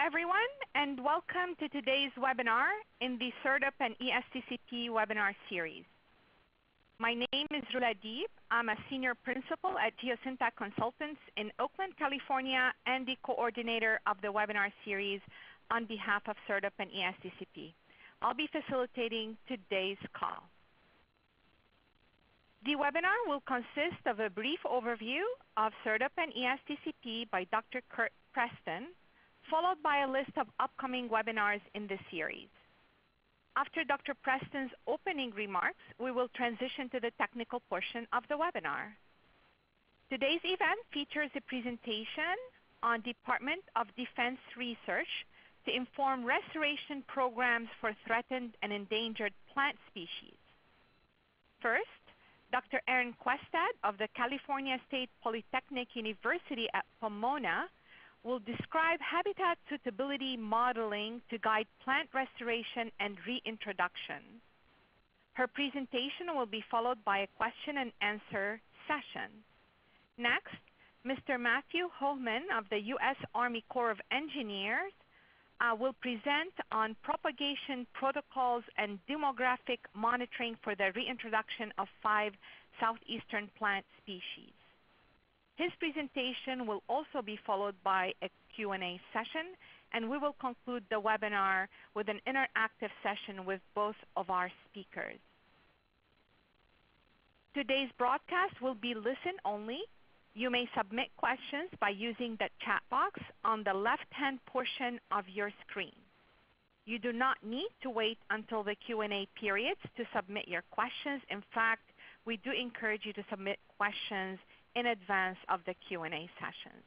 everyone, and welcome to today's webinar in the CERDUP and ESTCP webinar series. My name is Rula Deep. I'm a senior principal at Geosyntac Consultants in Oakland, California, and the coordinator of the webinar series on behalf of CERDUP and ESTCP. I'll be facilitating today's call. The webinar will consist of a brief overview of CERDUP and ESTCP by Dr. Kurt Preston, followed by a list of upcoming webinars in the series. After Dr. Preston's opening remarks, we will transition to the technical portion of the webinar. Today's event features a presentation on Department of Defense research to inform restoration programs for threatened and endangered plant species. First, Dr. Aaron Questad of the California State Polytechnic University at Pomona will describe habitat suitability modeling to guide plant restoration and reintroduction. Her presentation will be followed by a question and answer session. Next, Mr. Matthew Hohman of the U.S. Army Corps of Engineers will present on propagation protocols and demographic monitoring for the reintroduction of 5 southeastern plant species. His presentation will also be followed by a Q&A session, and we will conclude the webinar with an interactive session with both of our speakers. Today's broadcast will be listen only. You may submit questions by using the chat box on the left-hand portion of your screen. You do not need to wait until the Q&A periods to submit your questions. In fact, we do encourage you to submit questions in advance of the Q&A sessions.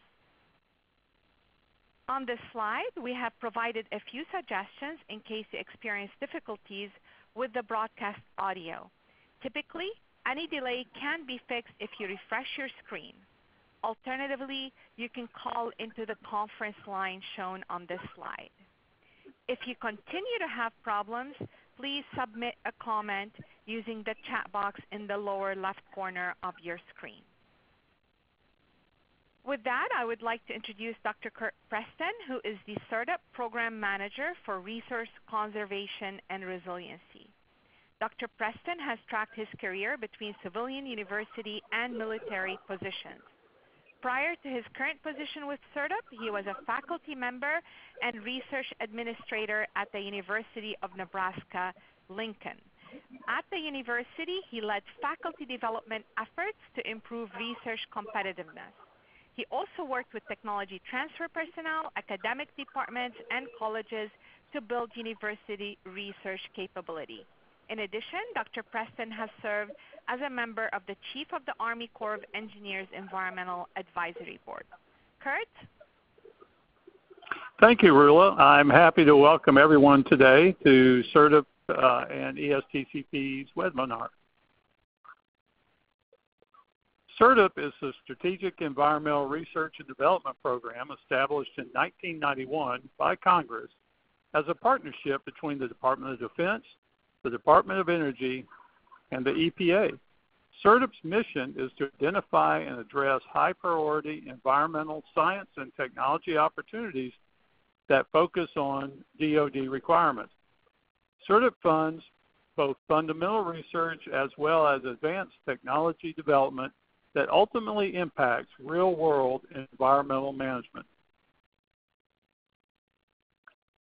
On this slide, we have provided a few suggestions in case you experience difficulties with the broadcast audio. Typically, any delay can be fixed if you refresh your screen. Alternatively, you can call into the conference line shown on this slide. If you continue to have problems, please submit a comment using the chat box in the lower left corner of your screen. With that, I would like to introduce Dr. Kurt Preston, who is the CERDUP Program Manager for Resource Conservation and Resiliency. Dr. Preston has tracked his career between civilian, university, and military positions. Prior to his current position with CERDUP, he was a faculty member and research administrator at the University of Nebraska, Lincoln. At the university, he led faculty development efforts to improve research competitiveness. He also worked with technology transfer personnel, academic departments, and colleges to build university research capability. In addition, Dr. Preston has served as a member of the Chief of the Army Corps of Engineers Environmental Advisory Board. Kurt? Thank you, Rula. I'm happy to welcome everyone today to CERDUP and ESTCP's webinar. CERDUP is a strategic environmental research and development program established in 1991 by Congress as a partnership between the Department of Defense, the Department of Energy, and the EPA. CERDUP's mission is to identify and address high-priority environmental science and technology opportunities that focus on DoD requirements. CERDUP funds both fundamental research as well as advanced technology development that ultimately impacts real-world environmental management.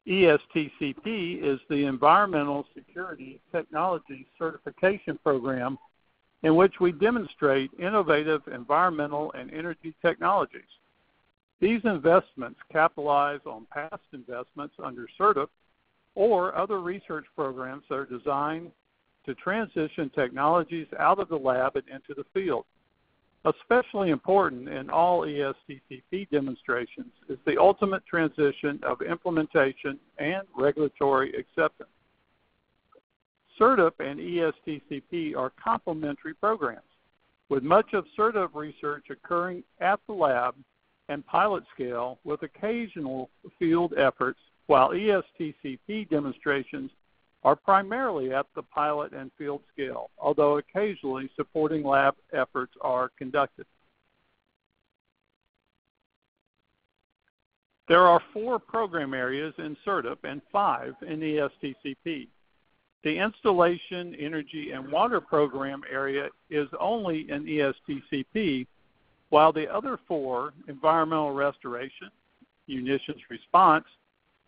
ESTCP is the Environmental Security Technology Certification Program in which we demonstrate innovative environmental and energy technologies. These investments capitalize on past investments under CERDUP or other research programs that are designed to transition technologies out of the lab and into the field. Especially important in all ESTCP demonstrations is the ultimate transition of implementation and regulatory acceptance. CERDUP and ESTCP are complementary programs, with much of CERDUP research occurring at the lab and pilot scale with occasional field efforts, while ESTCP demonstrations are primarily at the pilot and field scale, although occasionally supporting lab efforts are conducted. There are 4 program areas in CERDP and 5 in ESTCP. The Installation, Energy, and Water program area is only in ESTCP, while the other 4, Environmental Restoration, Munitions Response,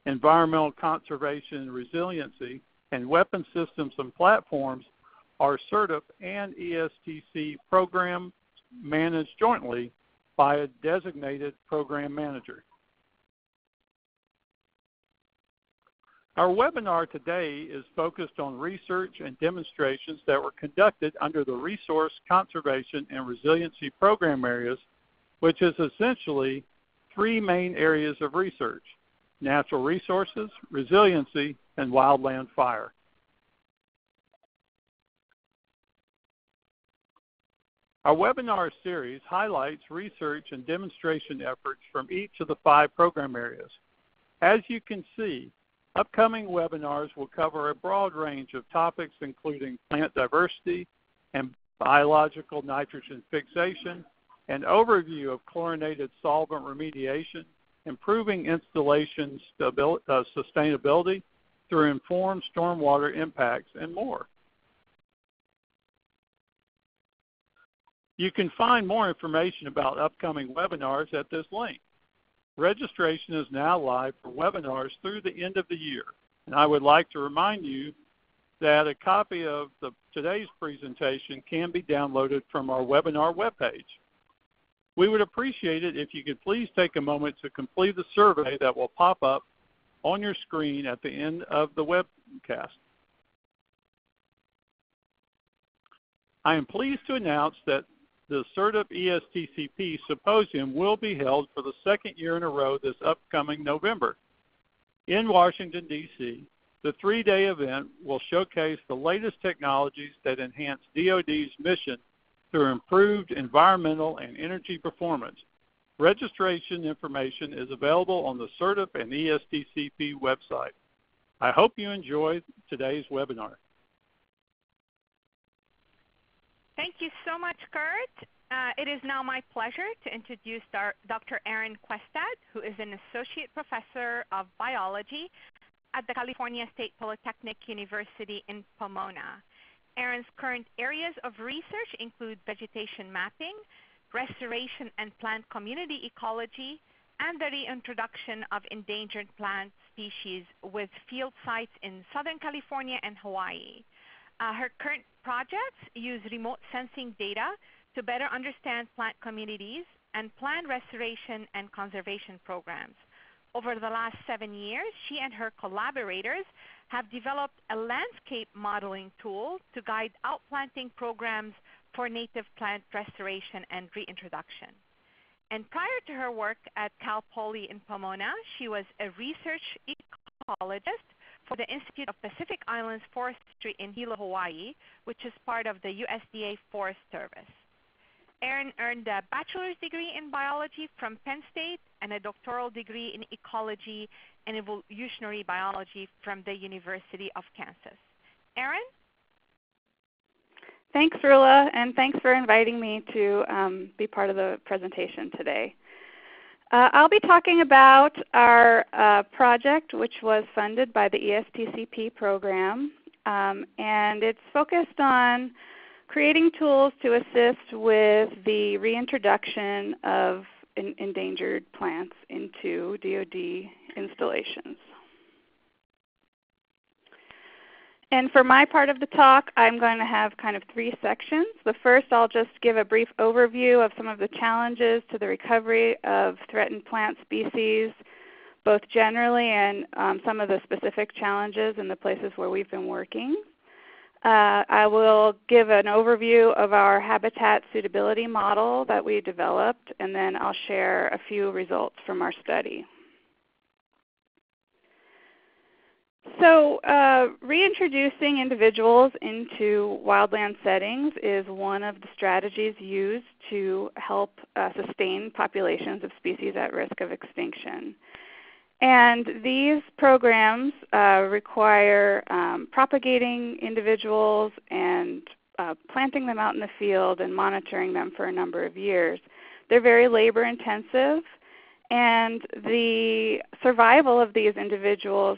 Environmental Conservation and Resiliency, and Weapon Systems and Platforms, are CERDP and ESTC programs managed jointly by a designated program manager. Our webinar today is focused on research and demonstrations that were conducted under the Resource Conservation and Resiliency program areas, which is essentially 3 main areas of research: natural resources, resiliency, and wildland fire. Our webinar series highlights research and demonstration efforts from each of the 5 program areas. As you can see, upcoming webinars will cover a broad range of topics including plant diversity and biological nitrogen fixation, an overview of chlorinated solvent remediation, improving installation sustainability through informed stormwater impacts, and more. You can find more information about upcoming webinars at this link. Registration is now live for webinars through the end of the year, and I would like to remind you that a copy of today's presentation can be downloaded from our webinar webpage. We would appreciate it if you could please take a moment to complete the survey that will pop up on your screen at the end of the webcast. I am pleased to announce that the CERDP ESTCP Symposium will be held for the 2nd year in a row this upcoming November. In Washington, D.C., the 3-day event will showcase the latest technologies that enhance DoD's mission through improved environmental and energy performance. Registration information is available on the CERDP and ESTCP website. I hope you enjoy today's webinar. Thank you so much, Kurt. It is now my pleasure to introduce Dr. Erin Questad, who is an Associate Professor of Biology at the California State Polytechnic University in Pomona. Erin's current areas of research include vegetation mapping, restoration and plant community ecology, and the reintroduction of endangered plant species with field sites in Southern California and Hawaii. Her current projects use remote sensing data to better understand plant communities and plan restoration and conservation programs. Over the last 7 years, she and her collaborators have developed a landscape modeling tool to guide outplanting programs for native plant restoration and reintroduction. And prior to her work at Cal Poly in Pomona, she was a research ecologist for the Institute of Pacific Islands Forestry in Hilo, Hawaii, which is part of the USDA Forest Service. Erin earned a bachelor's degree in biology from Penn State and a doctoral degree in ecology and evolutionary biology from the University of Kansas. Erin? Thanks, Rula, and thanks for inviting me to be part of the presentation today. I'll be talking about our project, which was funded by the ESTCP program, and it's focused on creating tools to assist with the reintroduction of endangered plants into DoD installations. And for my part of the talk, I'm going to have kind of 3 sections. The first, I'll just give a brief overview of some of the challenges to the recovery of threatened plant species, both generally and some of the specific challenges in the places where we've been working. I will give an overview of our habitat suitability model that we developed, and then I'll share a few results from our study. So reintroducing individuals into wildland settings is one of the strategies used to help sustain populations of species at risk of extinction. And these programs require propagating individuals and planting them out in the field and monitoring them for a number of years. They're very labor intensive, And the survival of these individuals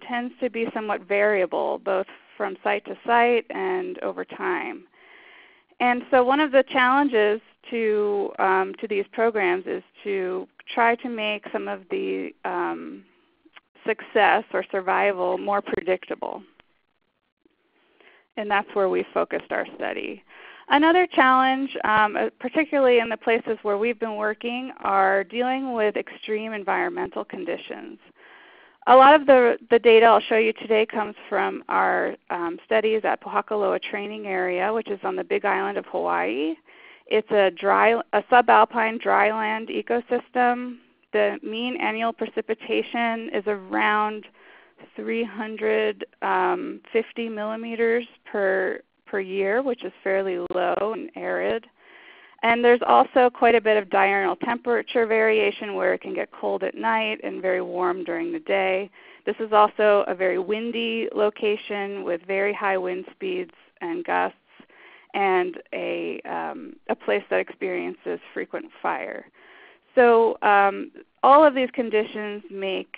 tends to be somewhat variable, both from site to site and over time. And so one of the challenges to these programs is to try to make some of the success or survival more predictable. And that's where we focused our study. Another challenge, particularly in the places where we've been working, are dealing with extreme environmental conditions. A lot of the data I'll show you today comes from our studies at Pohakaloa Training Area, which is on the Big Island of Hawaii. It's a subalpine dryland ecosystem. The mean annual precipitation is around 350 millimeters per year, which is fairly low and arid. And there's also quite a bit of diurnal temperature variation where it can get cold at night and very warm during the day. This is also a very windy location with very high wind speeds and gusts, and a place that experiences frequent fire. So all of these conditions make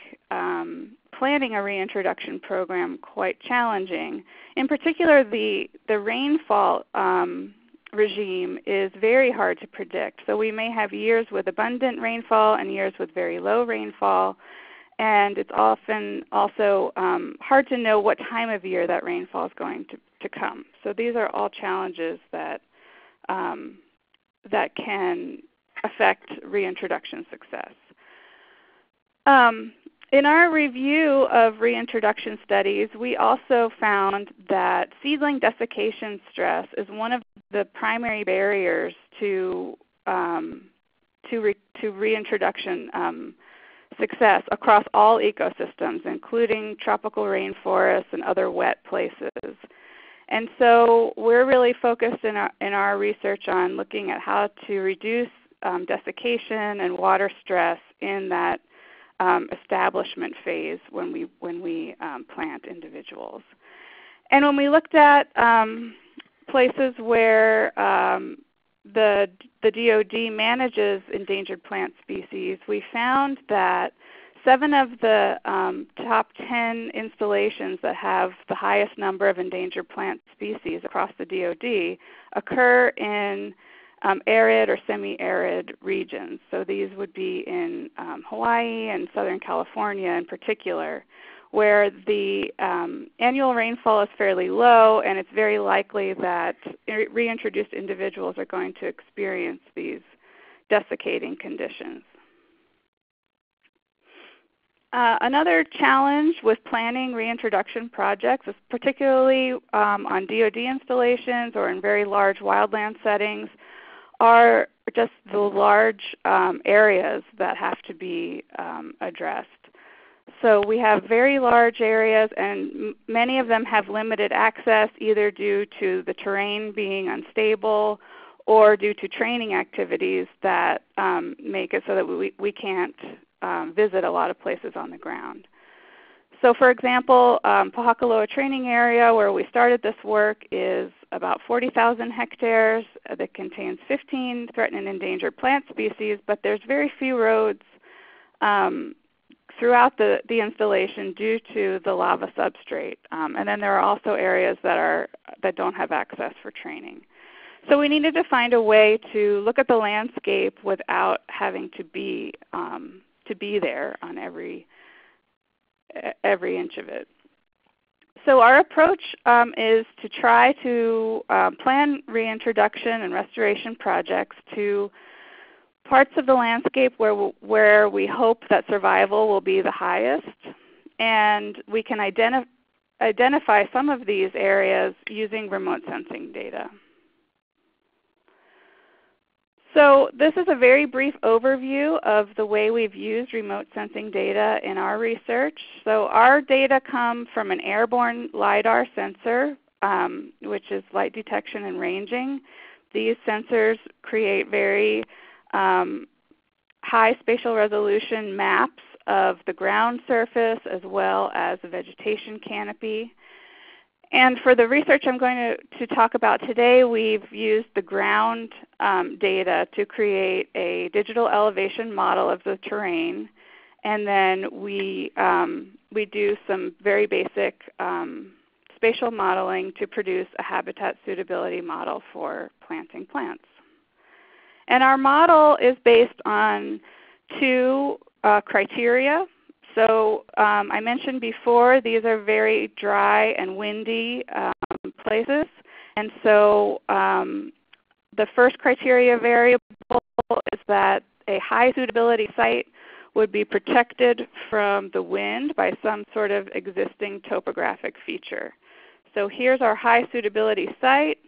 planning a reintroduction program quite challenging. In particular, the rainfall regime is very hard to predict. So we may have years with abundant rainfall and years with very low rainfall, and it's often also hard to know what time of year that rainfall is going to come. So these are all challenges that can affect reintroduction success. In our review of reintroduction studies, we also found that seedling desiccation stress is one of the primary barriers to reintroduction success across all ecosystems, including tropical rainforests and other wet places. And so we're really focused in our research on looking at how to reduce desiccation and water stress in that establishment phase when we plant individuals. And when we looked at places where the DoD manages endangered plant species, we found that 7 of the top 10 installations that have the highest number of endangered plant species across the DoD occur in arid or semi-arid regions. So these would be in Hawaii and Southern California in particular, where the annual rainfall is fairly low, and it's very likely that reintroduced individuals are going to experience these desiccating conditions. Another challenge with planning reintroduction projects, is particularly on DoD installations or in very large wildland settings, are just the large areas that have to be addressed. So we have very large areas, and many of them have limited access, either due to the terrain being unstable or due to training activities that make it so that we can't visit a lot of places on the ground. So for example, Pohakaloa Training Area, where we started this work, is about 40,000 hectares that contains 15 threatened and endangered plant species, but there's very few roads throughout the installation due to the lava substrate. And then there are also areas that don't have access for training. So we needed to find a way to look at the landscape without having to be there on every inch of it. So our approach is to try to plan reintroduction and restoration projects to parts of the landscape where we hope that survival will be the highest, and we can identify some of these areas using remote sensing data. So this is a very brief overview of the way we've used remote sensing data in our research. So our data come from an airborne LiDAR sensor, which is light detection and ranging. These sensors create very high spatial resolution maps of the ground surface as well as the vegetation canopy. And for the research I'm going to talk about today, we've used the ground data to create a digital elevation model of the terrain. And then we do some very basic spatial modeling to produce a habitat suitability model for planting plants. And our model is based on two criteria. So I mentioned before, these are very dry and windy places. And so the first criteria variable is that a high suitability site would be protected from the wind by some sort of existing topographic feature. So here's our high suitability site.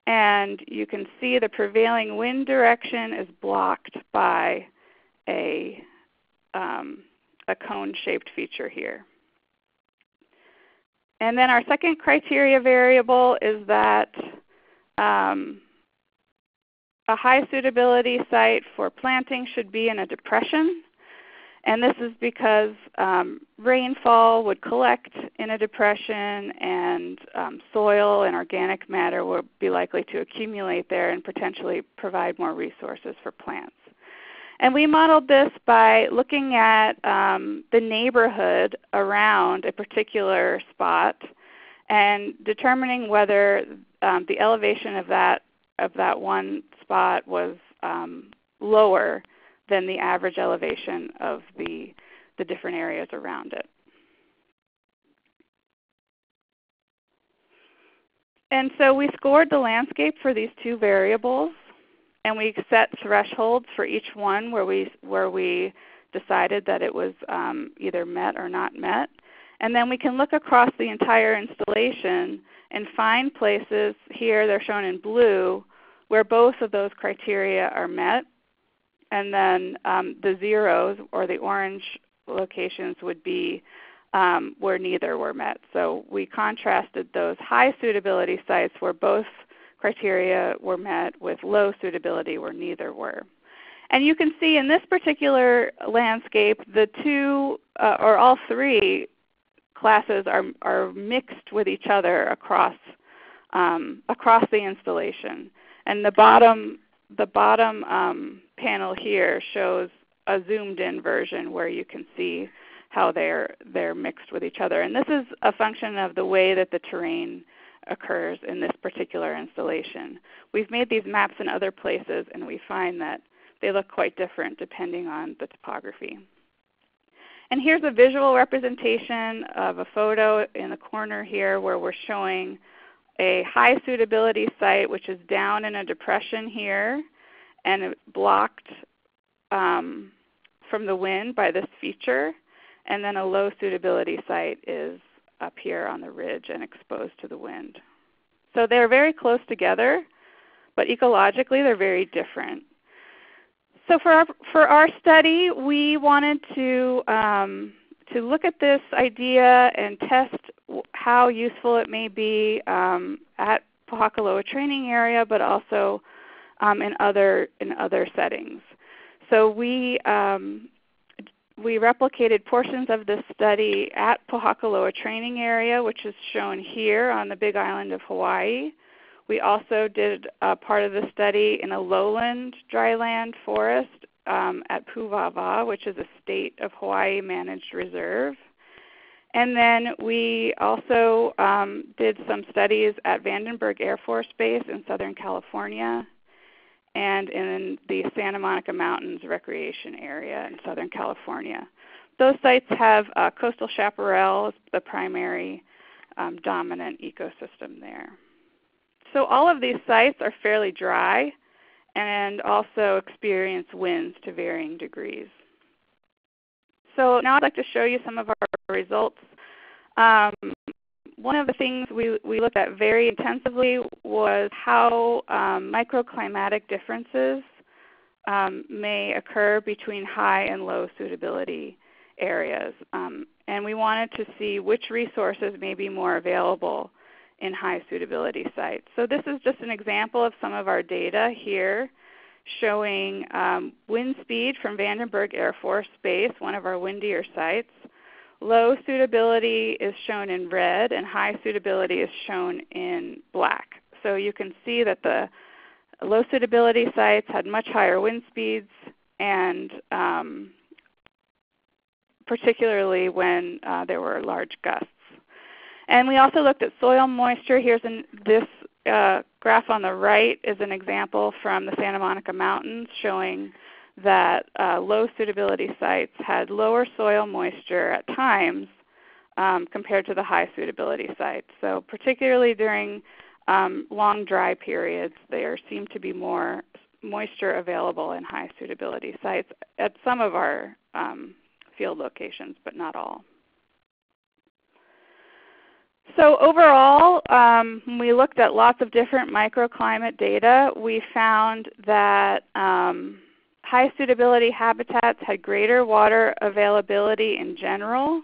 And you can see the prevailing wind direction is blocked by a cone-shaped feature here. And then our second criteria variable is that a high suitability site for planting should be in a depression. And this is because rainfall would collect in a depression, and soil and organic matter would be likely to accumulate there and potentially provide more resources for plants. And we modeled this by looking at the neighborhood around a particular spot and determining whether the elevation of that one spot was lower than the average elevation of the different areas around it. And so we scored the landscape for these two variables, and we set thresholds for each one where we decided that it was either met or not met. And then we can look across the entire installation and find places, here they're shown in blue, where both of those criteria are met. And then the zeros, or the orange locations, would be where neither were met. So we contrasted those high suitability sites where both criteria were met with low suitability where neither were. And you can see in this particular landscape, the two or all three classes are mixed with each other across the installation. And the bottom panel here shows a zoomed in version where you can see how they're mixed with each other. And this is a function of the way that the terrain occurs in this particular installation. We've made these maps in other places, and we find that they look quite different depending on the topography. And here's a visual representation of a photo in the corner here where we're showing a high suitability site, which is down in a depression here, and blocked from the wind by this feature. And then a low suitability site is up here on the ridge and exposed to the wind. So they're very close together, but ecologically they're very different. So for our study, we wanted to look at this idea and test how useful it may be at Pohakaloa training area, but also in other settings. So we replicated portions of this study at Pohakaloa training area, which is shown here on the Big Island of Hawaii. We also did part of the study in a lowland dryland forest at Puvawa, which is a state of Hawaii managed reserve. And then we also did some studies at Vandenberg Air Force Base in Southern California, and in the Santa Monica Mountains recreation area in Southern California. Those sites have coastal chaparral as the primary dominant ecosystem there. So all of these sites are fairly dry and also experience winds to varying degrees. So now I'd like to show you some of our results. One of the things we looked at very intensively was how microclimatic differences may occur between high and low suitability areas. And we wanted to see which resources may be more available in high suitability sites. So this is just an example of some of our data here showing wind speed from Vandenberg Air Force Base, one of our windier sites, Low suitability is shown in red, and high suitability is shown in black. So you can see that the low suitability sites had much higher wind speeds, and particularly when there were large gusts. And we also looked at soil moisture. Here's this graph on the right is an example from the Santa Monica Mountains showing that low suitability sites had lower soil moisture at times compared to the high suitability sites. So particularly during long dry periods, there seemed to be more moisture available in high suitability sites at some of our field locations, but not all. So overall, when we looked at lots of different microclimate data, we found that high suitability habitats had greater water availability in general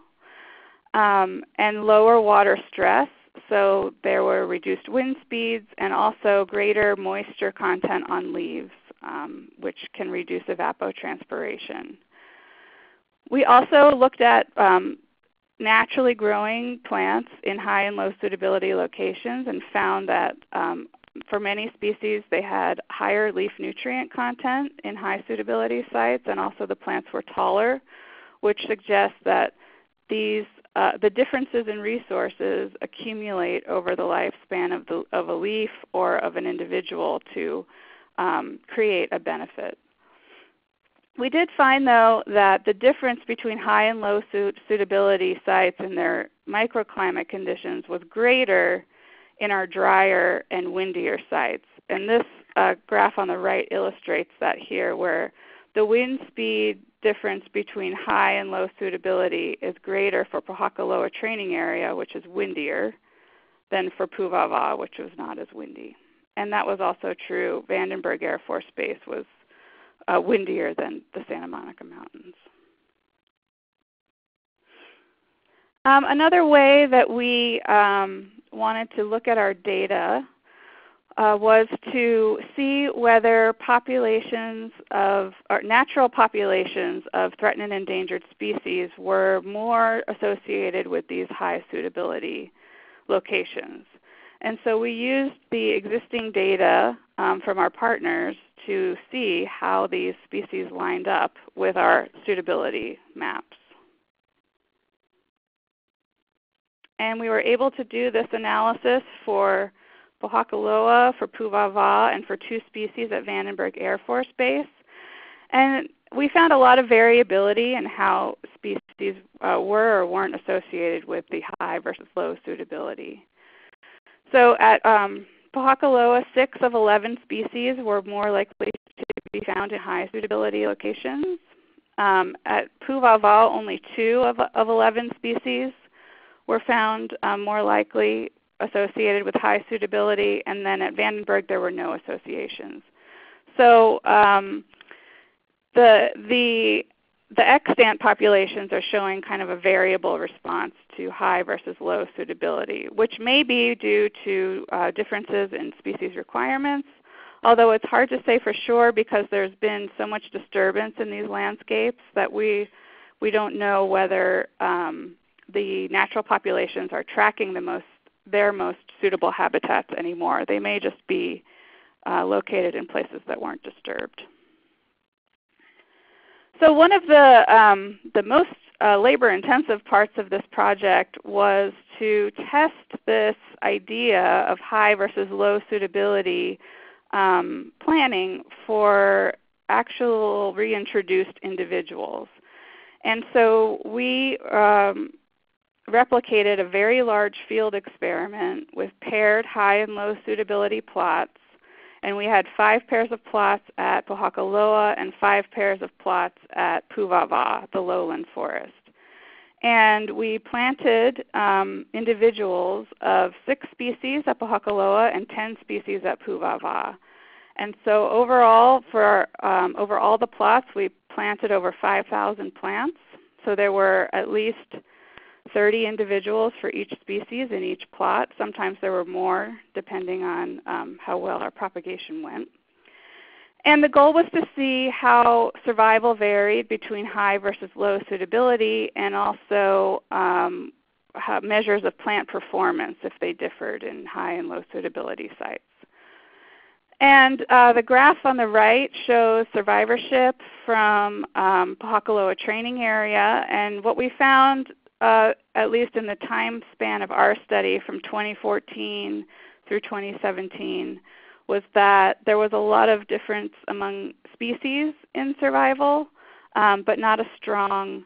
and lower water stress. So there were reduced wind speeds and also greater moisture content on leaves, which can reduce evapotranspiration. We also looked at naturally growing plants in high and low suitability locations and found that for many species they had higher leaf nutrient content in high suitability sites, and also the plants were taller, which suggests that the differences in resources accumulate over the lifespan of a leaf or of an individual to create a benefit. We did find, though, that the difference between high and low suitability sites and their microclimate conditions was greater in our drier and windier sites. And this graph on the right illustrates that here, where the wind speed difference between high and low suitability is greater for Pohakaloa training area, which is windier, than for Puvava, which was not as windy. And that was also true. Vandenberg Air Force Base was windier than the Santa Monica Mountains. Another way that we wanted to look at our data was to see whether natural populations of threatened and endangered species were more associated with these high suitability locations. And so we used the existing data from our partners to see how these species lined up with our suitability maps. And we were able to do this analysis for Pohakaloa, for Puvava, and for 2 species at Vandenberg Air Force Base. And we found a lot of variability in how species were or weren't associated with the high versus low suitability. So at Pohakaloa, 6 of 11 species were more likely to be found in high suitability locations. At Puvava, only 2 of 11 species were found more likely associated with high suitability, and then at Vandenberg there were no associations. So the extant populations are showing kind of a variable response to high versus low suitability, which may be due to differences in species requirements, although it's hard to say for sure because there's been so much disturbance in these landscapes that we don't know whether the natural populations are tracking their most suitable habitats anymore. They may just be located in places that weren't disturbed. So one of the most labor-intensive parts of this project was to test this idea of high versus low suitability planning for actual reintroduced individuals. And so we replicated a very large field experiment with paired high and low suitability plots. And we had 5 pairs of plots at Pohakaloa and 5 pairs of plots at Puvava, the lowland forest. And we planted individuals of 6 species at Pohakaloa and 10 species at Puvava. And so overall, for over all the plots, we planted over 5,000 plants. So there were at least 30 individuals for each species in each plot. Sometimes there were more depending on how well our propagation went. And the goal was to see how survival varied between high versus low suitability, and also measures of plant performance if they differed in high and low suitability sites. And the graph on the right shows survivorship from Pohakaloa training area. And what we found, at least in the time span of our study from 2014 through 2017, was that there was a lot of difference among species in survival, but not a strong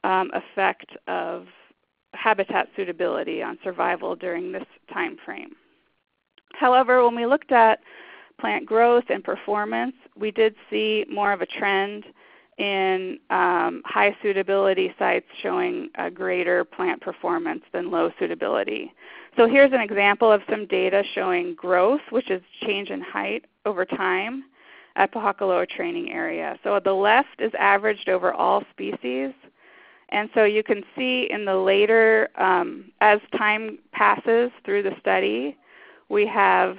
effect of habitat suitability on survival during this time frame. However, when we looked at plant growth and performance, we did see more of a trend in high suitability sites showing a greater plant performance than low suitability. So here's an example of some data showing growth, which is change in height over time at Pohakaloa training area. So the left is averaged over all species. And so you can see in the later, as time passes through the study, we have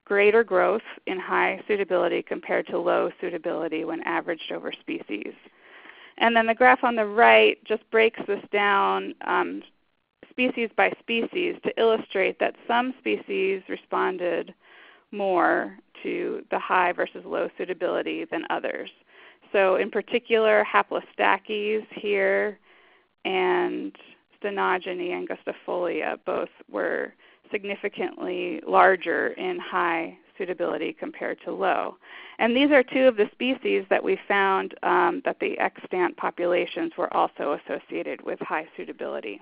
greater growth in high suitability compared to low suitability when averaged over species. And then the graph on the right just breaks this down species by species to illustrate that some species responded more to the high versus low suitability than others. So in particular, Haplostachys here and Stenogeny angustifolia both were significantly larger in high suitability compared to low. And these are two of the species that we found that the extant populations were also associated with high suitability.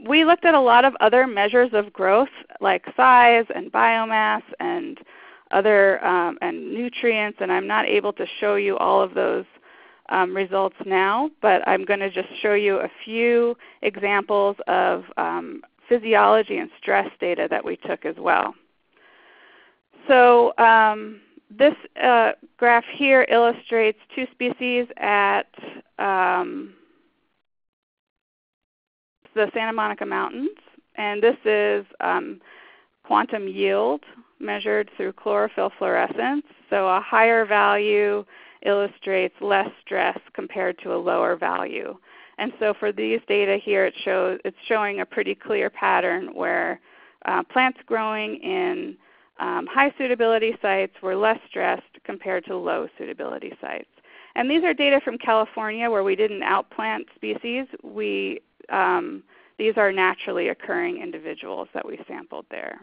We looked at a lot of other measures of growth like size and biomass and other and nutrients, and I'm not able to show you all of those results now, but I'm going to just show you a few examples of physiology and stress data that we took as well. So this graph here illustrates two species at the Santa Monica Mountains, and this is quantum yield measured through chlorophyll fluorescence. So a higher value illustrates less stress compared to a lower value. And so for these data here, it's showing a pretty clear pattern where plants growing in high suitability sites were less stressed compared to low suitability sites. And these are data from California where we didn't outplant species. These are naturally occurring individuals that we sampled there.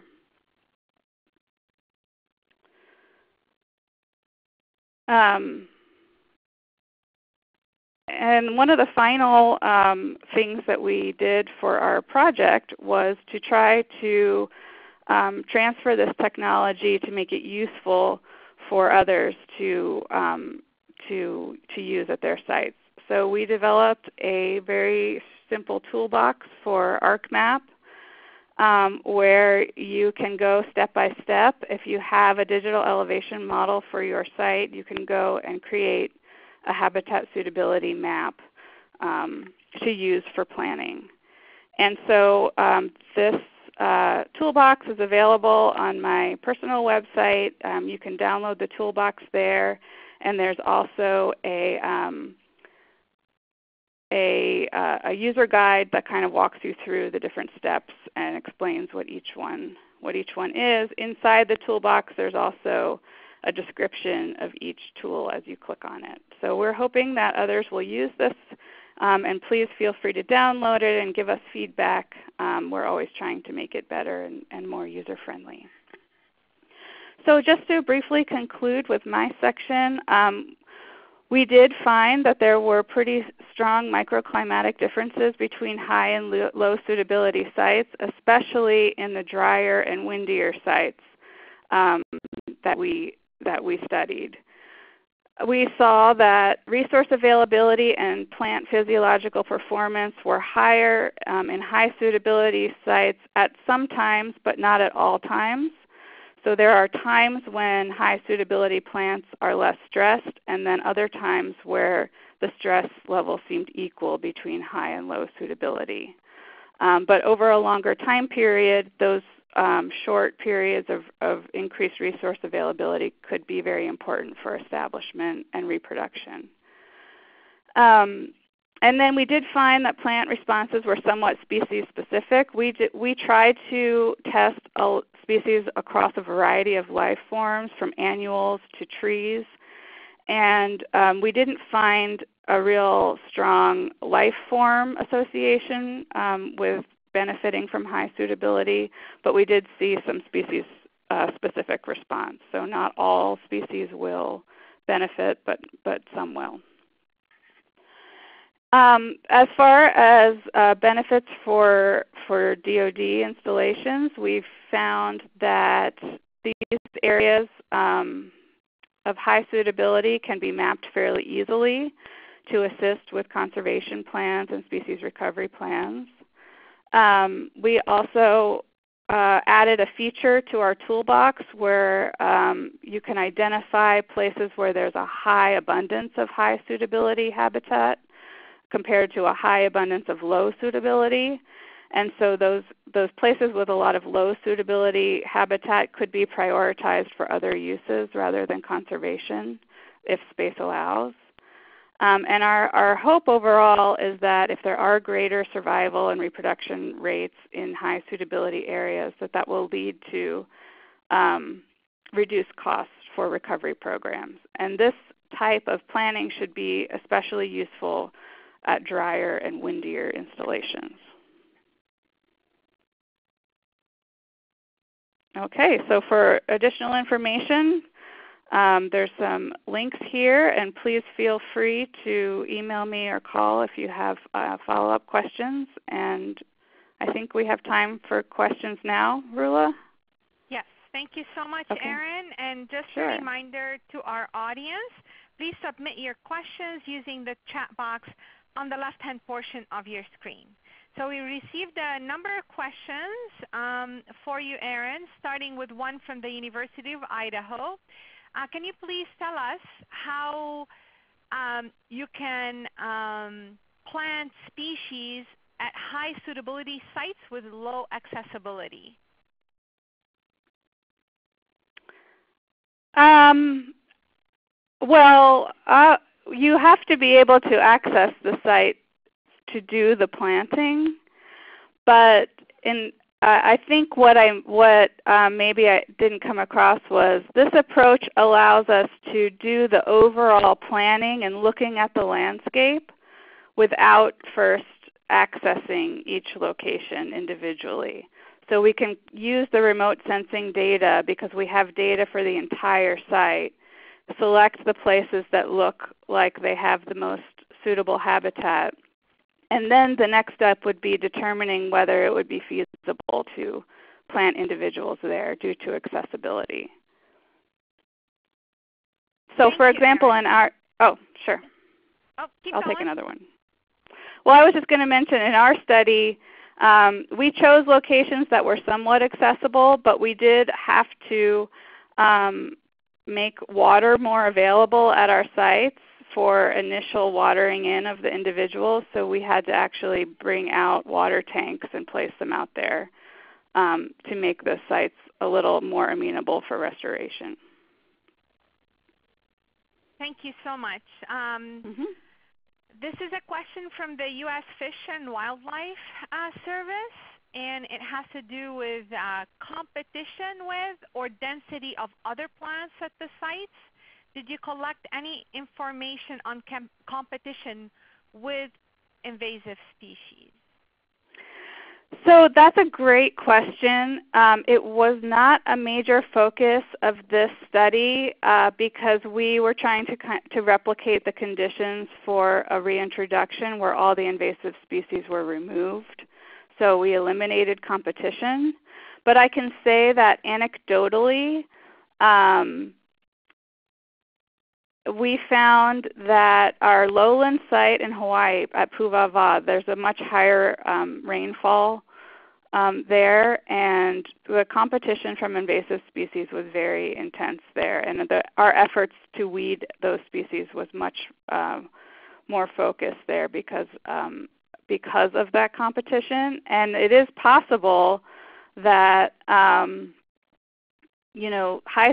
And one of the final things that we did for our project was to try to transfer this technology to make it useful for others to use at their sites. So we developed a very simple toolbox for ArcMap where you can go step by step. If you have a digital elevation model for your site, you can go and create a habitat suitability map to use for planning. And so this toolbox is available on my personal website. You can download the toolbox there, and there's also a user guide that kind of walks you through the different steps and explains what each one is. Inside the toolbox, there's also a description of each tool as you click on it. So we're hoping that others will use this, and please feel free to download it and give us feedback. We're always trying to make it better and more user-friendly. So just to briefly conclude with my section, we did find that there were pretty strong microclimatic differences between high and low suitability sites, especially in the drier and windier sites that we studied. We saw that resource availability and plant physiological performance were higher in high suitability sites at some times, but not at all times. So there are times when high suitability plants are less stressed, and then other times where the stress level seemed equal between high and low suitability. But over a longer time period, those short periods of increased resource availability could be very important for establishment and reproduction. And then we did find that plant responses were somewhat species specific. We tried to test species across a variety of life forms, from annuals to trees, and we didn't find a real strong life form association with benefiting from high suitability, but we did see some species specific response. So not all species will benefit, but some will. As far as benefits for DoD installations, we've found that these areas of high suitability can be mapped fairly easily to assist with conservation plans and species recovery plans. We also added a feature to our toolbox where you can identify places where there's a high abundance of high suitability habitat compared to a high abundance of low suitability. And so those places with a lot of low suitability habitat could be prioritized for other uses rather than conservation if space allows. And our hope overall is that if there are greater survival and reproduction rates in high suitability areas, that will lead to reduced costs for recovery programs. And this type of planning should be especially useful at drier and windier installations. Okay, so for additional information, there's some links here, and please feel free to email me or call if you have follow-up questions. And I think we have time for questions now. Rula? Yes, thank you so much, Okay. Erin. And just a reminder to our audience, please submit your questions using the chat box on the left-hand portion of your screen. So we received a number of questions for you, Erin, starting with one from the University of Idaho. Can you please tell us how you can plant species at high suitability sites with low accessibility? Well, you have to be able to access the site to do the planting, but I think what maybe I didn't come across was this approach allows us to do the overall planning and looking at the landscape without first accessing each location individually. So we can use the remote sensing data because we have data for the entire site, select the places that look like they have the most suitable habitat, and then the next step would be determining whether it would be feasible to plant individuals there due to accessibility. So for example, in our, sure. Oh, I'll take another one. Well, I was just going to mention in our study, we chose locations that were somewhat accessible, but we did have to make water more available at our sites for initial watering in of the individuals. So we had to actually bring out water tanks and place them out there to make the sites a little more amenable for restoration. Thank you so much. This is a question from the U.S. Fish and Wildlife Service, and it has to do with competition with or density of other plants at the sites. Did you collect any information on competition with invasive species? So that's a great question. It was not a major focus of this study because we were trying to replicate the conditions for a reintroduction where all the invasive species were removed. So we eliminated competition. But I can say that anecdotally, we found that our lowland site in Hawaii at Pu'uwawa, there's a much higher rainfall there, and the competition from invasive species was very intense there. And our efforts to weed those species was much more focused there because because of that competition. And it is possible that high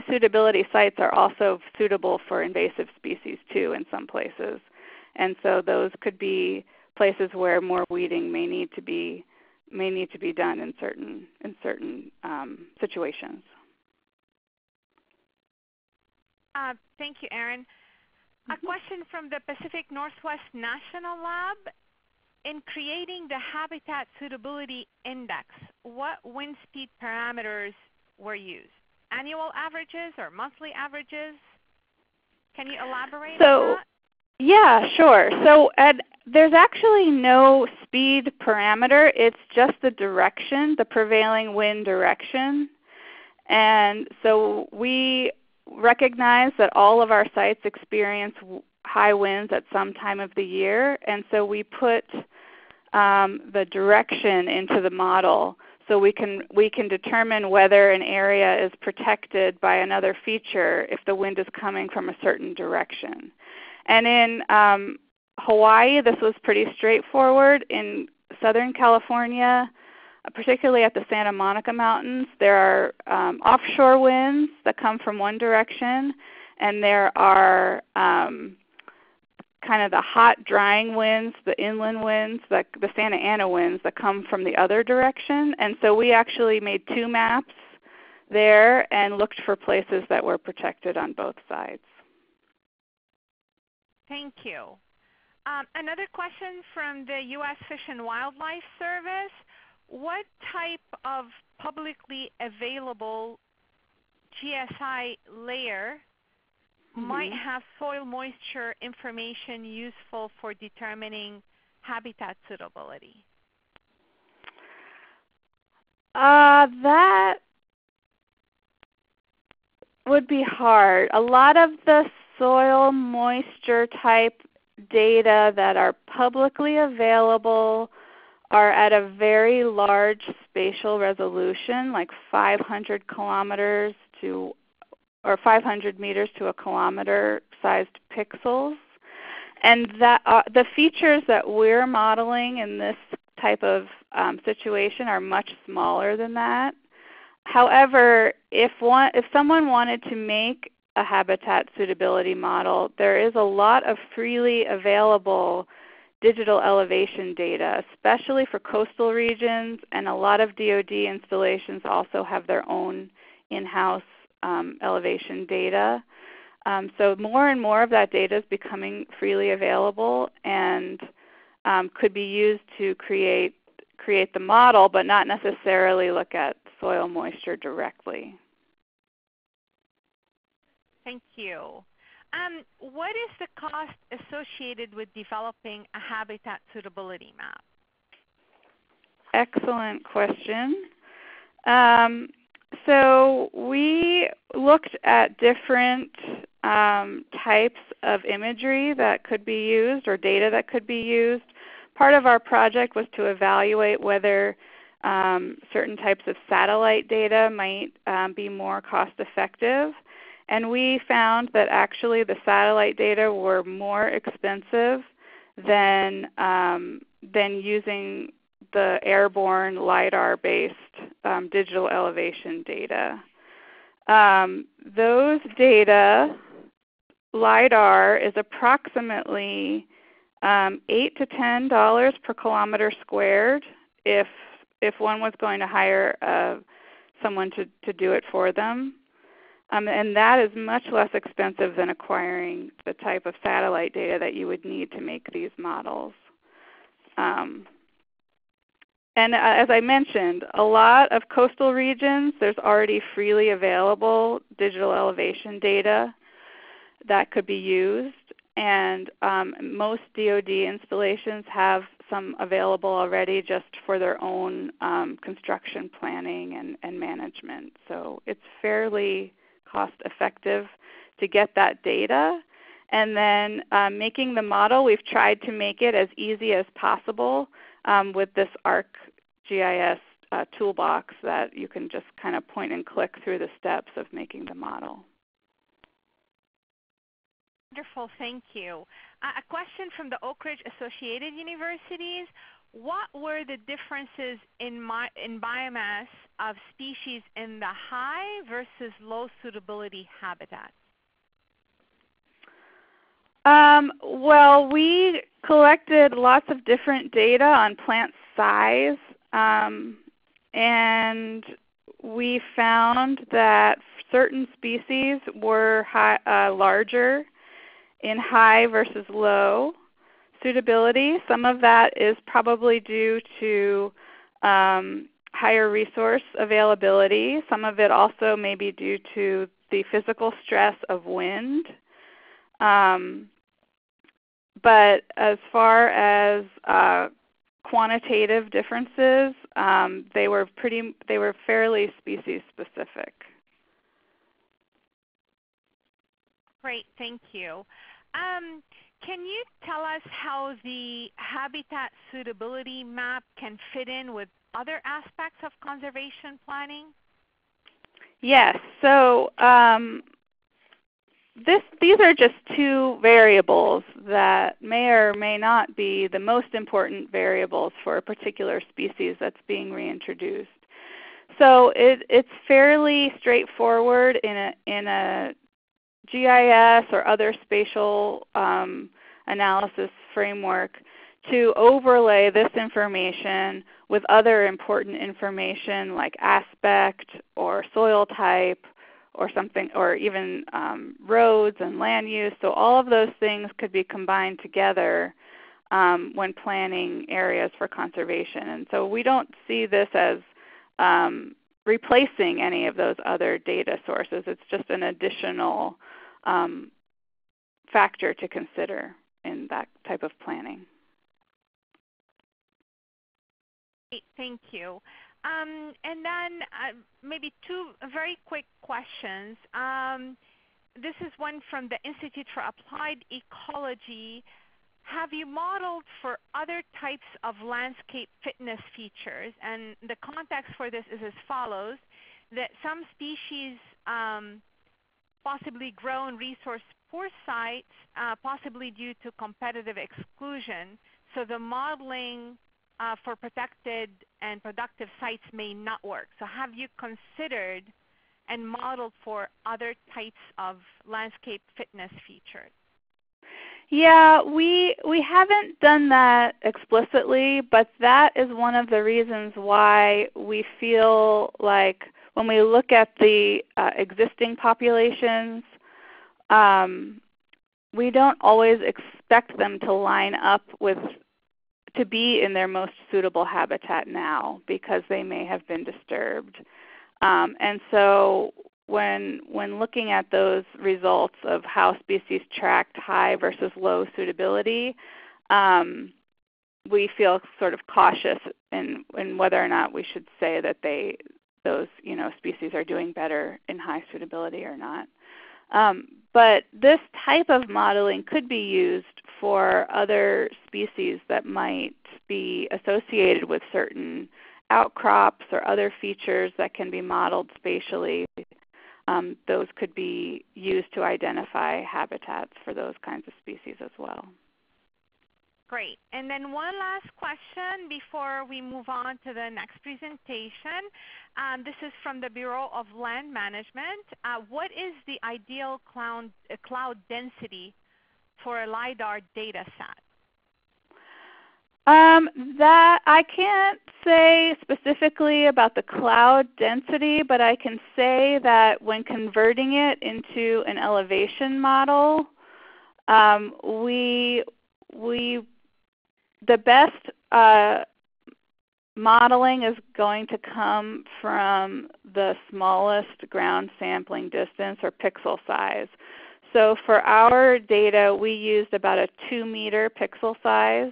suitability sites are also suitable for invasive species too in some places. And so those could be places where more weeding may need to be done in certain situations. Thank you, Erin. A question from the Pacific Northwest National Lab. In creating the Habitat Suitability Index, what wind speed parameters were used? Annual averages or monthly averages? Can you elaborate on that? Yeah, sure. So there's actually no speed parameter. It's just the direction, the prevailing wind direction. And so we recognize that all of our sites experience high winds at some time of the year. And so we put the direction into the model so we can determine whether an area is protected by another feature if the wind is coming from a certain direction. And in Hawaii, this was pretty straightforward. In Southern California, particularly at the Santa Monica Mountains, there are offshore winds that come from one direction, and there are kind of the hot drying winds, the inland winds, the Santa Ana winds that come from the other direction. And so we actually made 2 maps there and looked for places that were protected on both sides. Thank you. Another question from the U.S. Fish and Wildlife Service. What type of publicly available GSI layer might have soil moisture information useful for determining habitat suitability? That would be hard. A lot of the soil moisture type data that are publicly available are at a very large spatial resolution, like 500 kilometers to or 500 meters to a kilometer sized pixels. And that, the features that we're modeling in this type of situation are much smaller than that. However, if someone wanted to make a habitat suitability model, there is a lot of freely available digital elevation data, especially for coastal regions, and a lot of DoD installations also have their own in-house elevation data. So more and more of that data is becoming freely available and could be used to create the model, but not necessarily look at soil moisture directly. Thank you. What is the cost associated with developing a habitat suitability map? Excellent question. So we looked at different types of imagery that could be used or data that could be used. Part of our project was to evaluate whether certain types of satellite data might be more cost effective. And we found that actually the satellite data were more expensive than using the airborne LiDAR-based digital elevation data. Those data, LiDAR is approximately $8 to $10 per kilometer squared if one was going to hire someone to do it for them. And that is much less expensive than acquiring the type of satellite data that you would need to make these models. And as I mentioned, a lot of coastal regions, there's already freely available digital elevation data that could be used. And most DoD installations have some available already just for their own construction planning and management. So it's fairly cost effective to get that data. And then making the model, we've tried to make it as easy as possible with this ArcGIS toolbox that you can just kind of point and click through the steps of making the model. Wonderful, thank you. A question from the Oak Ridge Associated Universities. what were the differences in biomass of species in the high versus low suitability habitats? Well, we collected lots of different data on plant size, and we found that certain species were larger in high versus low suitability. Some of that is probably due to higher resource availability. Some of it also may be due to the physical stress of wind. But as far as quantitative differences, they were fairly species specific. Great, thank you. Can you tell us how the habitat suitability map can fit in with other aspects of conservation planning? Yes. So these are just two variables that may or may not be the most important variables for a particular species that's being reintroduced. So it's fairly straightforward in a GIS or other spatial analysis framework to overlay this information with other important information like aspect or soil type or something, or even roads and land use. So all of those things could be combined together when planning areas for conservation. And so we don't see this as replacing any of those other data sources. It's just an additional factor to consider in that type of planning. Great, thank you. And then maybe two very quick questions. This is one from the Institute for Applied Ecology. Have you modeled for other types of landscape fitness features? And the context for this is as follows, that some species possibly grow in resource-poor sites, possibly due to competitive exclusion. So the modeling for protected and productive sites may not work. So have you considered and modeled for other types of landscape fitness features? Yeah, we haven't done that explicitly, but that is one of the reasons why we feel like when we look at the existing populations, we don't always expect them to line up to be in their most suitable habitat now because they may have been disturbed. And so when looking at those results of how species tracked high versus low suitability, we feel sort of cautious in whether or not we should say that those species are doing better in high suitability or not. But this type of modeling could be used for other species that might be associated with certain outcrops or other features that can be modeled spatially. Those could be used to identify habitats for those kinds of species as well. Great. And then one last question before we move on to the next presentation. This is from the Bureau of Land Management. What is the ideal cloud density for a LiDAR data set? That I can't say specifically about the cloud density, but I can say that when converting it into an elevation model, the best modeling is going to come from the smallest ground sampling distance or pixel size. So for our data, we used about a 2-meter pixel size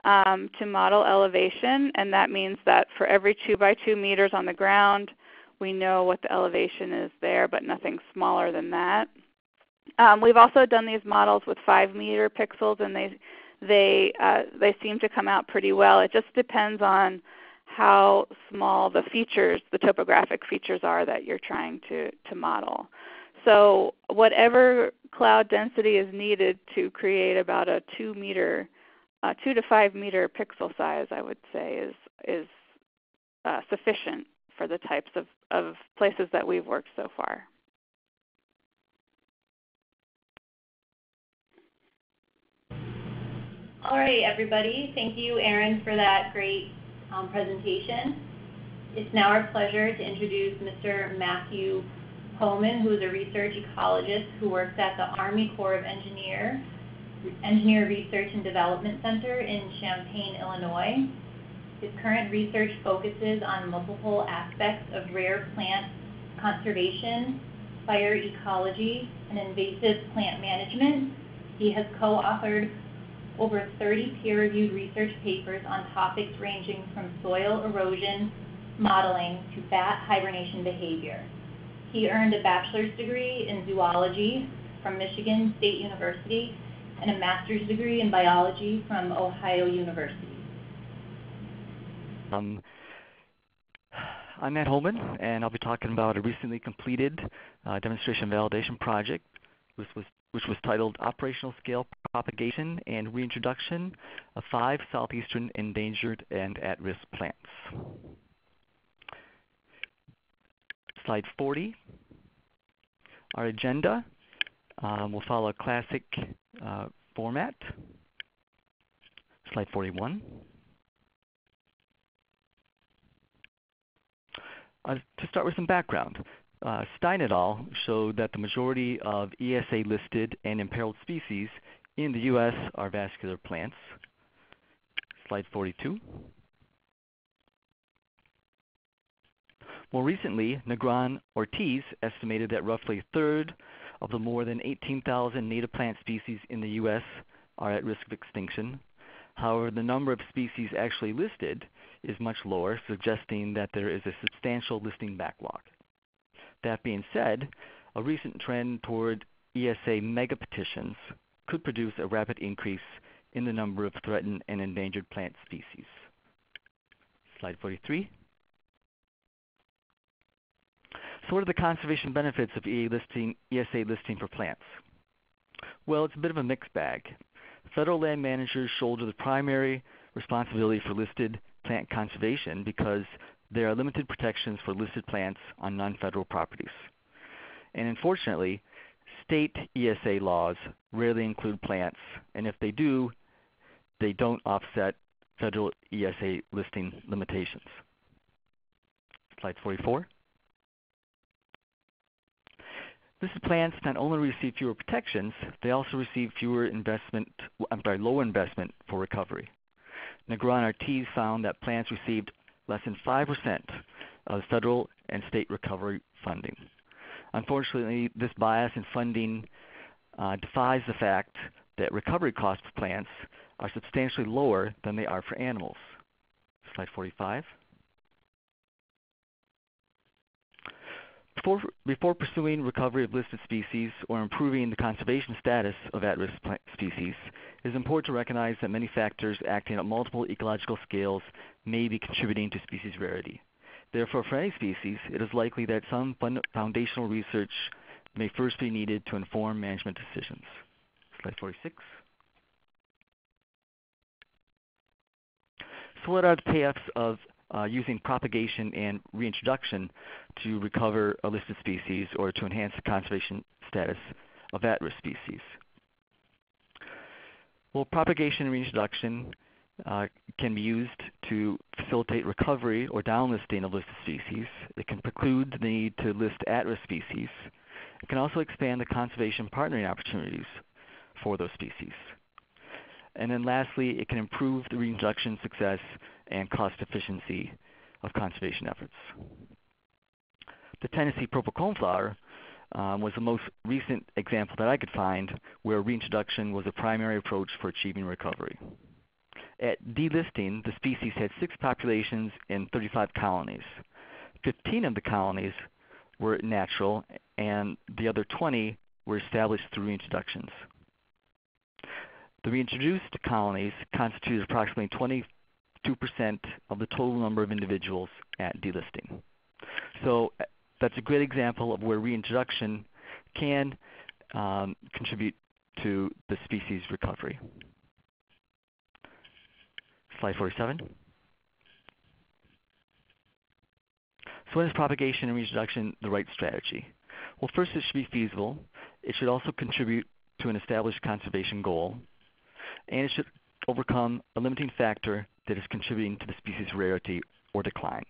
to model elevation, and that means that for every 2 by 2 meters on the ground, we know what the elevation is there, but nothing smaller than that. We've also done these models with 5-meter pixels, and they seem to come out pretty well. It just depends on how small the features, the topographic features are that you're trying to model. So whatever cloud density is needed to create about a 2-meter 2 to 5 meter pixel size, I would say, is sufficient for the types of places that we've worked so far. All right, everybody. Thank you, Erin, for that great presentation. It's now our pleasure to introduce Mr. Matthew Homan, who is a research ecologist who works at the Army Corps of Engineer Research and Development Center in Champaign, Illinois. His current research focuses on multiple aspects of rare plant conservation, fire ecology, and invasive plant management. He has co-authored over 30 peer-reviewed research papers on topics ranging from soil erosion modeling to bat hibernation behavior. He earned a bachelor's degree in zoology from Michigan State University and a master's degree in biology from Ohio University. I'm Matt Holman, and I'll be talking about a recently completed demonstration validation project, which was titled Operational Scale Propagation and Reintroduction of 5 Southeastern Endangered and At-Risk Plants. Slide 40. Our agenda will follow a classic format. Slide 41. To start with some background, Stein et al. Showed that the majority of ESA-listed and imperiled species in the U.S. are vascular plants. Slide 42. More recently, Negron-Ortiz estimated that roughly a third of the more than 18,000 native plant species in the U.S. are at risk of extinction. However, the number of species actually listed is much lower, suggesting that there is a substantial listing backlog. That being said, a recent trend toward ESA mega petitions could produce a rapid increase in the number of threatened and endangered plant species. Slide 43. So what are the conservation benefits of ESA listing for plants? Well, it's a bit of a mixed bag. Federal land managers shoulder the primary responsibility for listed plant conservation because there are limited protections for listed plants on non-federal properties. And unfortunately, state ESA laws rarely include plants, and if they do, they don't offset federal ESA listing limitations. Slide 44. Listed plants not only receive fewer protections, they also receive lower investment for recovery. Negron-Ortiz found that plants received less than 5% of federal and state recovery funding. Unfortunately, this bias in funding defies the fact that recovery costs for plants are substantially lower than they are for animals. Slide 45. Before pursuing recovery of listed species or improving the conservation status of at-risk species, it is important to recognize that many factors acting at multiple ecological scales may be contributing to species rarity. Therefore, for any species, it is likely that some foundational research may first be needed to inform management decisions. Slide 46. So what are the payoffs of using propagation and reintroduction to recover a listed species or to enhance the conservation status of at-risk species? Well, propagation and reintroduction can be used to facilitate recovery or downlisting of listed species. It can preclude the need to list at-risk species. It can also expand the conservation partnering opportunities for those species. And then lastly, it can improve the reintroduction success and cost efficiency of conservation efforts. The Tennessee purple coneflower was the most recent example that I could find where reintroduction was a primary approach for achieving recovery. At delisting, the species had 6 populations in 35 colonies. 15 of the colonies were natural, and the other 20 were established through reintroductions. The reintroduced colonies constituted approximately 22% of the total number of individuals at delisting. So that's a great example of where reintroduction can contribute to the species recovery. Slide 47. So when is propagation and reintroduction the right strategy? Well, first, it should be feasible. It should also contribute to an established conservation goal. And it should overcome a limiting factor that is contributing to the species' rarity or decline.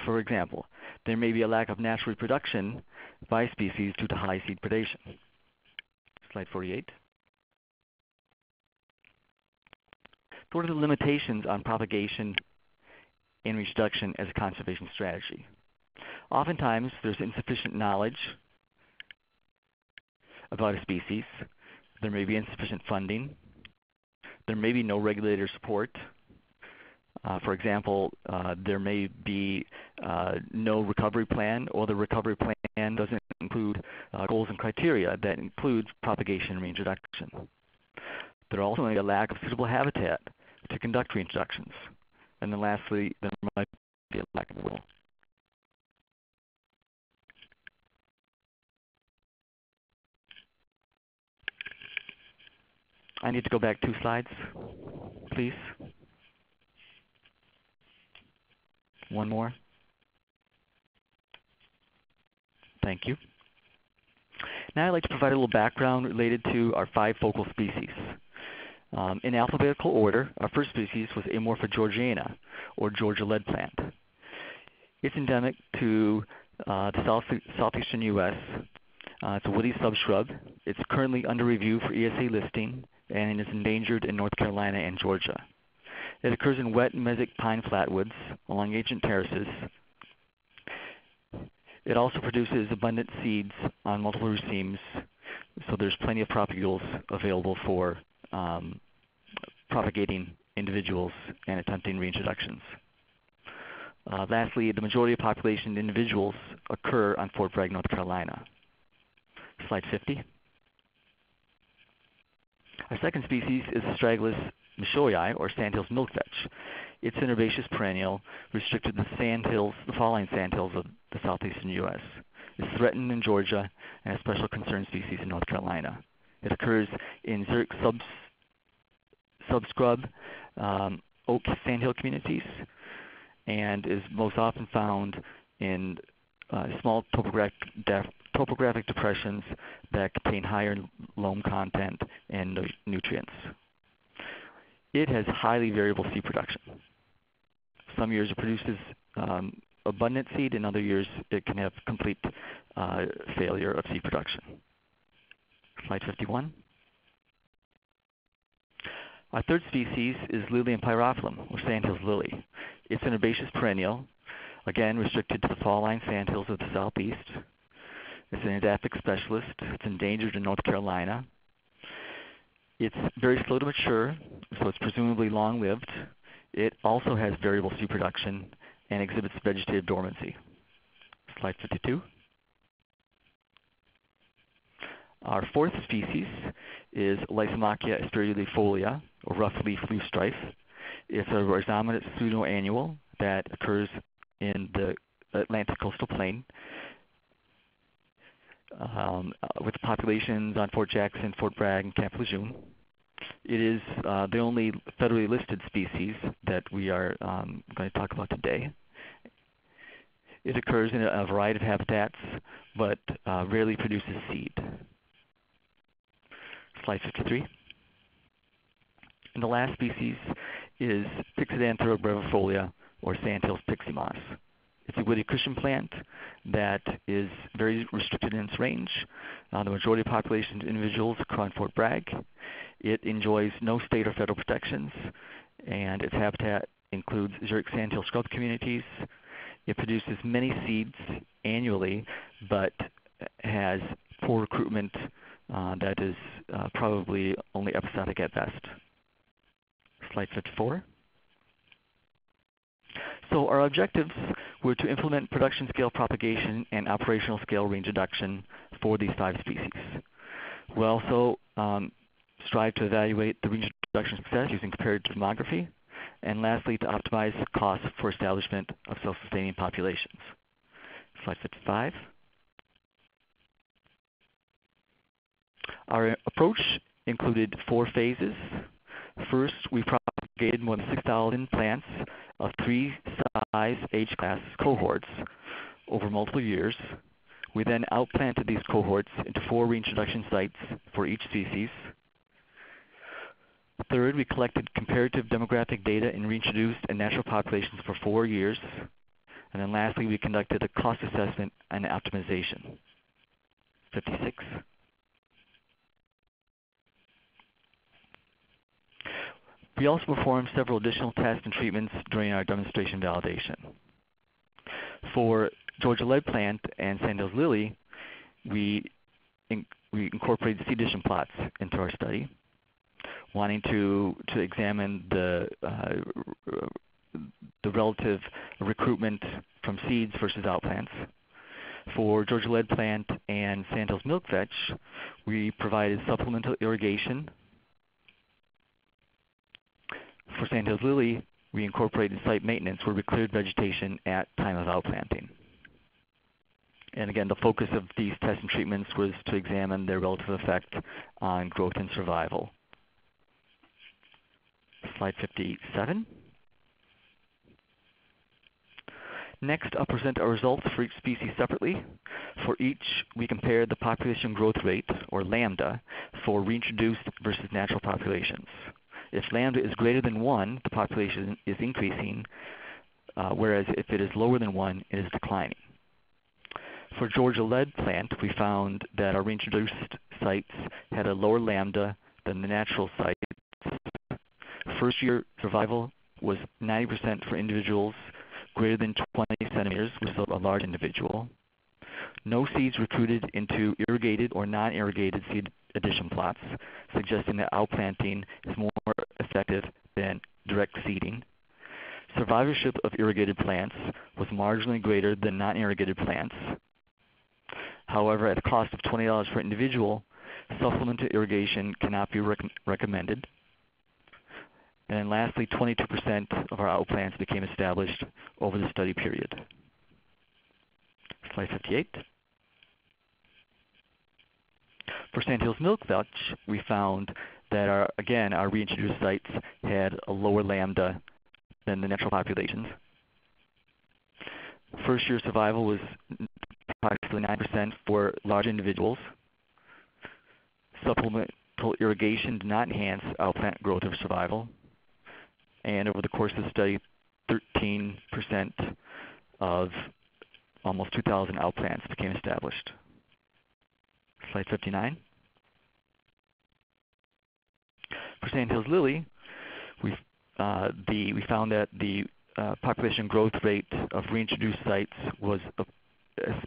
For example, there may be a lack of natural reproduction by species due to high seed predation. Slide 48. So what are the limitations on propagation and reintroduction as a conservation strategy? Oftentimes, there's insufficient knowledge about a species. There may be insufficient funding. There may be no regulator support. For example, there may be no recovery plan, or the recovery plan doesn't include goals and criteria that include propagation and reintroduction. There also may be a lack of suitable habitat to conduct reintroductions. And then lastly, there might be a lack of will. I need to go back 2 slides, please. One more. Thank you. Now I'd like to provide a little background related to our 5 focal species. In alphabetical order, our first species was Amorpha georgiana, or Georgia lead plant. It's endemic to the southeastern U.S. It's a woody subshrub. It's currently under review for ESA listing, and is endangered in North Carolina and Georgia. It occurs in wet and mesic pine flatwoods along ancient terraces. It also produces abundant seeds on multiple racemes, so there's plenty of propagules available for propagating individuals and attempting reintroductions. Lastly, the majority of population individuals occur on Fort Bragg, North Carolina. Slide 50. Our second species is Astragalus michoii, or sandhills milkvetch. It's an herbaceous perennial restricted to the falling sandhills of the southeastern U.S. It's threatened in Georgia and a special concern species in North Carolina. It occurs in xeric subscrub oak sandhill communities and is most often found in small topographic depressions that contain higher loam content and nutrients. It has highly variable seed production. Some years it produces abundant seed, and other years it can have complete failure of seed production. Slide 51. Our third species is Lilium pyrophyllum, or sandhills lily. It's an herbaceous perennial, again restricted to the fall-line sandhills of the southeast. It's an endemic specialist. It's endangered in North Carolina. It's very slow to mature, so it's presumably long-lived. It also has variable seed production and exhibits vegetative dormancy. Slide 52. Our fourth species is Lysimachia asperifolia, or rough-leaf loosestrife. It's a rhizomatous pseudoannual that occurs in the Atlantic coastal plain, with populations on Fort Jackson, Fort Bragg, and Camp Lejeune. It is the only federally listed species that we are going to talk about today. It occurs in a variety of habitats, but rarely produces seed. Slide 53. And the last species is Pyxidanthera brevifolia, or sandhills pixie moss. It's a woody cushion plant that is very restricted in its range. The majority of population individuals occur on Fort Bragg. It enjoys no state or federal protections, and its habitat includes xeric sandhill scrub communities. It produces many seeds annually, but has poor recruitment that is probably only episodic at best. Slide 54. So our objectives were to implement production scale propagation and operational scale reintroduction for these 5 species. We also strive to evaluate the reintroduction success using comparative demography, and lastly to optimize costs for establishment of self-sustaining populations. Slide 55. Our approach included 4 phases. First, we propagated aggregated more than 6,000 plants of 3 size age class cohorts over multiple years. We then outplanted these cohorts into 4 reintroduction sites for each species. Third, we collected comparative demographic data in reintroduced and natural populations for 4 years. And then lastly, we conducted a cost assessment and optimization. 56. We also performed several additional tests and treatments during our demonstration validation. For Georgia lead plant and Sandhills lily, we incorporated seed addition plots into our study, wanting to examine the relative recruitment from seeds versus outplants. For Georgia lead plant and Sandhills milkvetch, we provided supplemental irrigation. For Sandhills lily, we incorporated site maintenance where we cleared vegetation at time of outplanting. And again, the focus of these tests and treatments was to examine their relative effect on growth and survival. Slide 57. Next, I'll present our results for each species separately. For each, we compared the population growth rate, or lambda, for reintroduced versus natural populations. If lambda is greater than 1, the population is increasing, whereas if it is lower than 1, it is declining. For Georgia lead plant, we found that our reintroduced sites had a lower lambda than the natural sites. First year survival was 90% for individuals greater than 20 centimeters, which is a large individual. No seeds recruited into irrigated or non-irrigated seed addition plots, suggesting that outplanting is more effective than direct seeding. Survivorship of irrigated plants was marginally greater than non-irrigated plants. However, at a cost of $20 per individual, supplemental irrigation cannot be recommended. And lastly, 22% of our outplants became established over the study period. Slide 58. For Sandhills milkvetch, we found that our reintroduced sites had a lower lambda than the natural populations. First year survival was approximately 9% for large individuals. Supplemental irrigation did not enhance outplant growth or survival. And over the course of the study, 13% of almost 2,000 outplants became established. Slide 59. For Sandhills lily, we found that the population growth rate of reintroduced sites was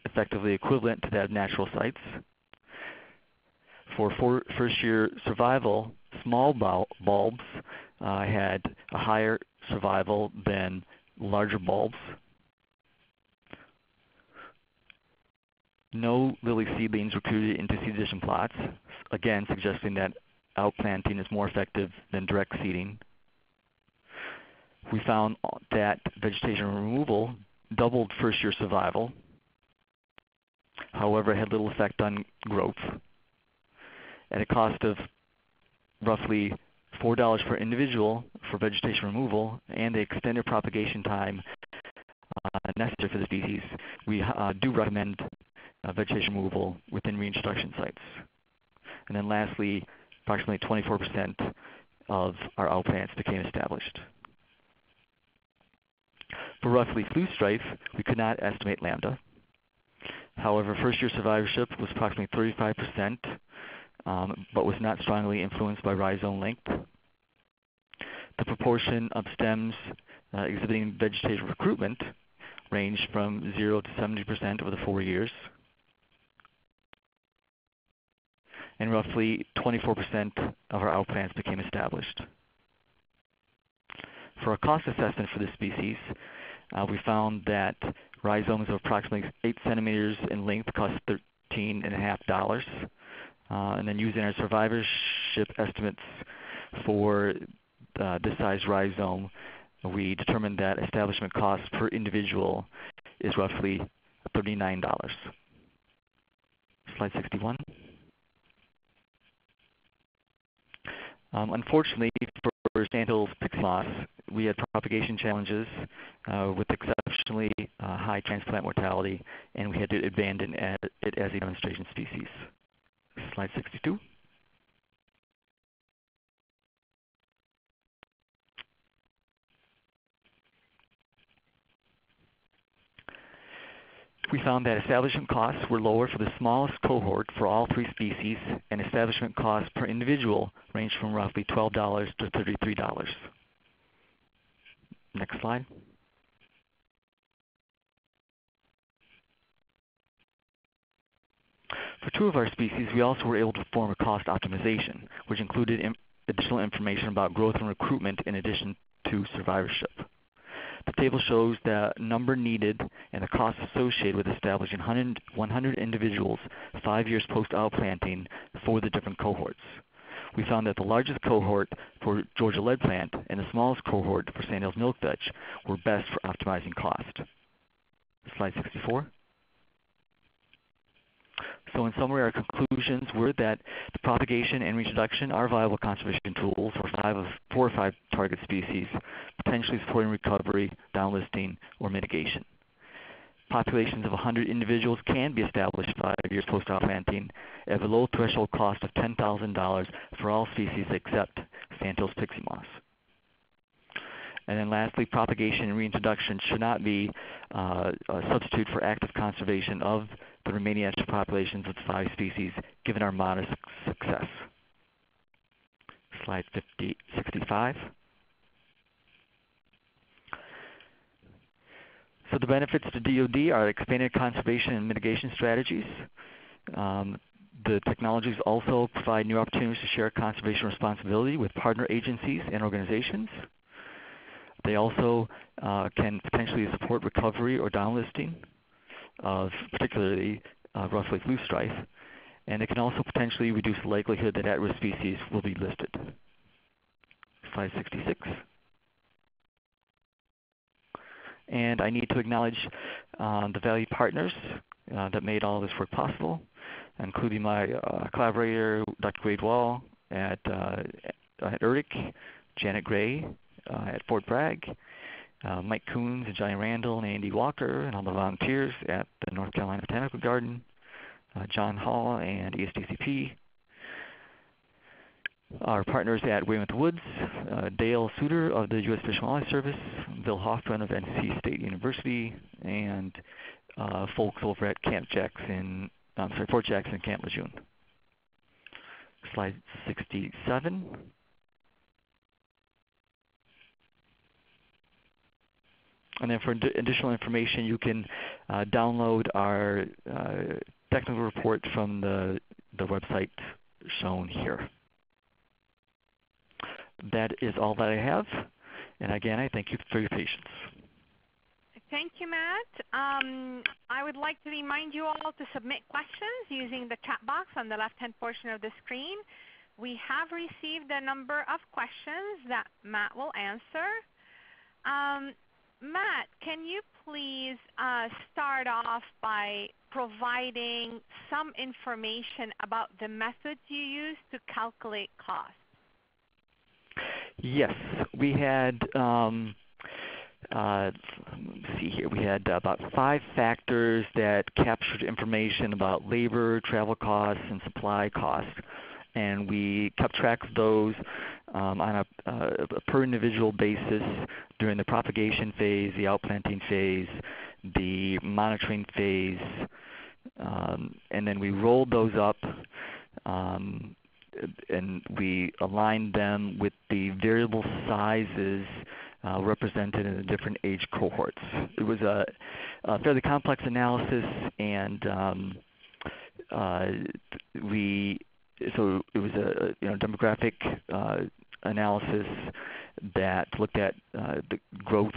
effectively equivalent to that of natural sites. For first year survival, small bulbs had a higher survival than larger bulbs. No lily seedlings recruited into seed addition plots, again suggesting that outplanting is more effective than direct seeding. We found that vegetation removal doubled first year survival. However, it had little effect on growth. At a cost of roughly $4 per individual for vegetation removal and the extended propagation time necessary for the species, we do recommend vegetation removal within reintroduction sites. And then lastly, approximately 24% of our outplants became established. For roughly flu strife, we could not estimate lambda. However, first year survivorship was approximately 35%, but was not strongly influenced by rhizome length. The proportion of stems exhibiting vegetative recruitment ranged from 0 to 70% over the 4 years. And roughly 24% of our outplants became established. For a cost assessment for this species, we found that rhizomes of approximately 8 centimeters in length cost $13.50. And then using our survivorship estimates for this size rhizome, we determined that establishment cost per individual is roughly $39. Slide 61. Unfortunately, for for sandhills pixie moss, we had propagation challenges with exceptionally high transplant mortality, and we had to abandon it as a demonstration species. Slide 62. We found that establishment costs were lower for the smallest cohort for all 3 species, and establishment costs per individual ranged from roughly $12 to $33. Next slide. For 2 of our species, we also were able to perform a cost optimization, which included additional information about growth and recruitment in addition to survivorship. The table shows the number needed and the costs associated with establishing 100 individuals 5 years post-outplanting for the different cohorts. We found that the largest cohort for Georgia lead plant and the smallest cohort for Sandhills milkvetch were best for optimizing cost. Slide 64. So in summary, our conclusions were that the propagation and reintroduction are viable conservation tools for 4 or 5 target species, potentially supporting recovery, downlisting, or mitigation. Populations of 100 individuals can be established 5 years post-outplanting at a low threshold cost of $10,000 for all species except Sandhills pixie moss. And then lastly, propagation and reintroduction should not be a substitute for active conservation of the remaining extra populations of 5 species, given our modest success. Slide 65. So the benefits to DoD are expanded conservation and mitigation strategies. The technologies also provide new opportunities to share conservation responsibility with partner agencies and organizations. They also can potentially support recovery or downlisting of particularly rough leaf loosestrife, and it can also potentially reduce the likelihood that at-risk species will be listed. Slide 66. And I need to acknowledge the valued partners that made all this work possible, including my collaborator, Dr. Wade Wall at URIC, Janet Gray at Fort Bragg, Mike Coons and Johnny Randall and Andy Walker and all the volunteers at the North Carolina Botanical Garden, John Hall and ESDCP, our partners at Weymouth Woods, Dale Suter of the U.S. Fish and Wildlife Service, Bill Hoffman of NC State University, and folks over at Fort Jackson, Camp Lejeune. Slide 67. And then for additional information, you can download our technical report from the website shown here. That is all that I have. And again, I thank you for your patience. Thank you, Matt. I would like to remind you all to submit questions using the chat box on the left-hand portion of the screen. We have received a number of questions that Matt will answer. Matt, can you please start off by providing some information about the methods you use to calculate costs? Yes, we had, let's see here, we had about 5 factors that captured information about labor, travel costs, and supply costs. And we kept track of those on a per individual basis during the propagation phase, the outplanting phase, the monitoring phase, and then we rolled those up and we aligned them with the variable sizes represented in the different age cohorts. It was a fairly complex analysis, and so it was a demographic analysis that looked at the growth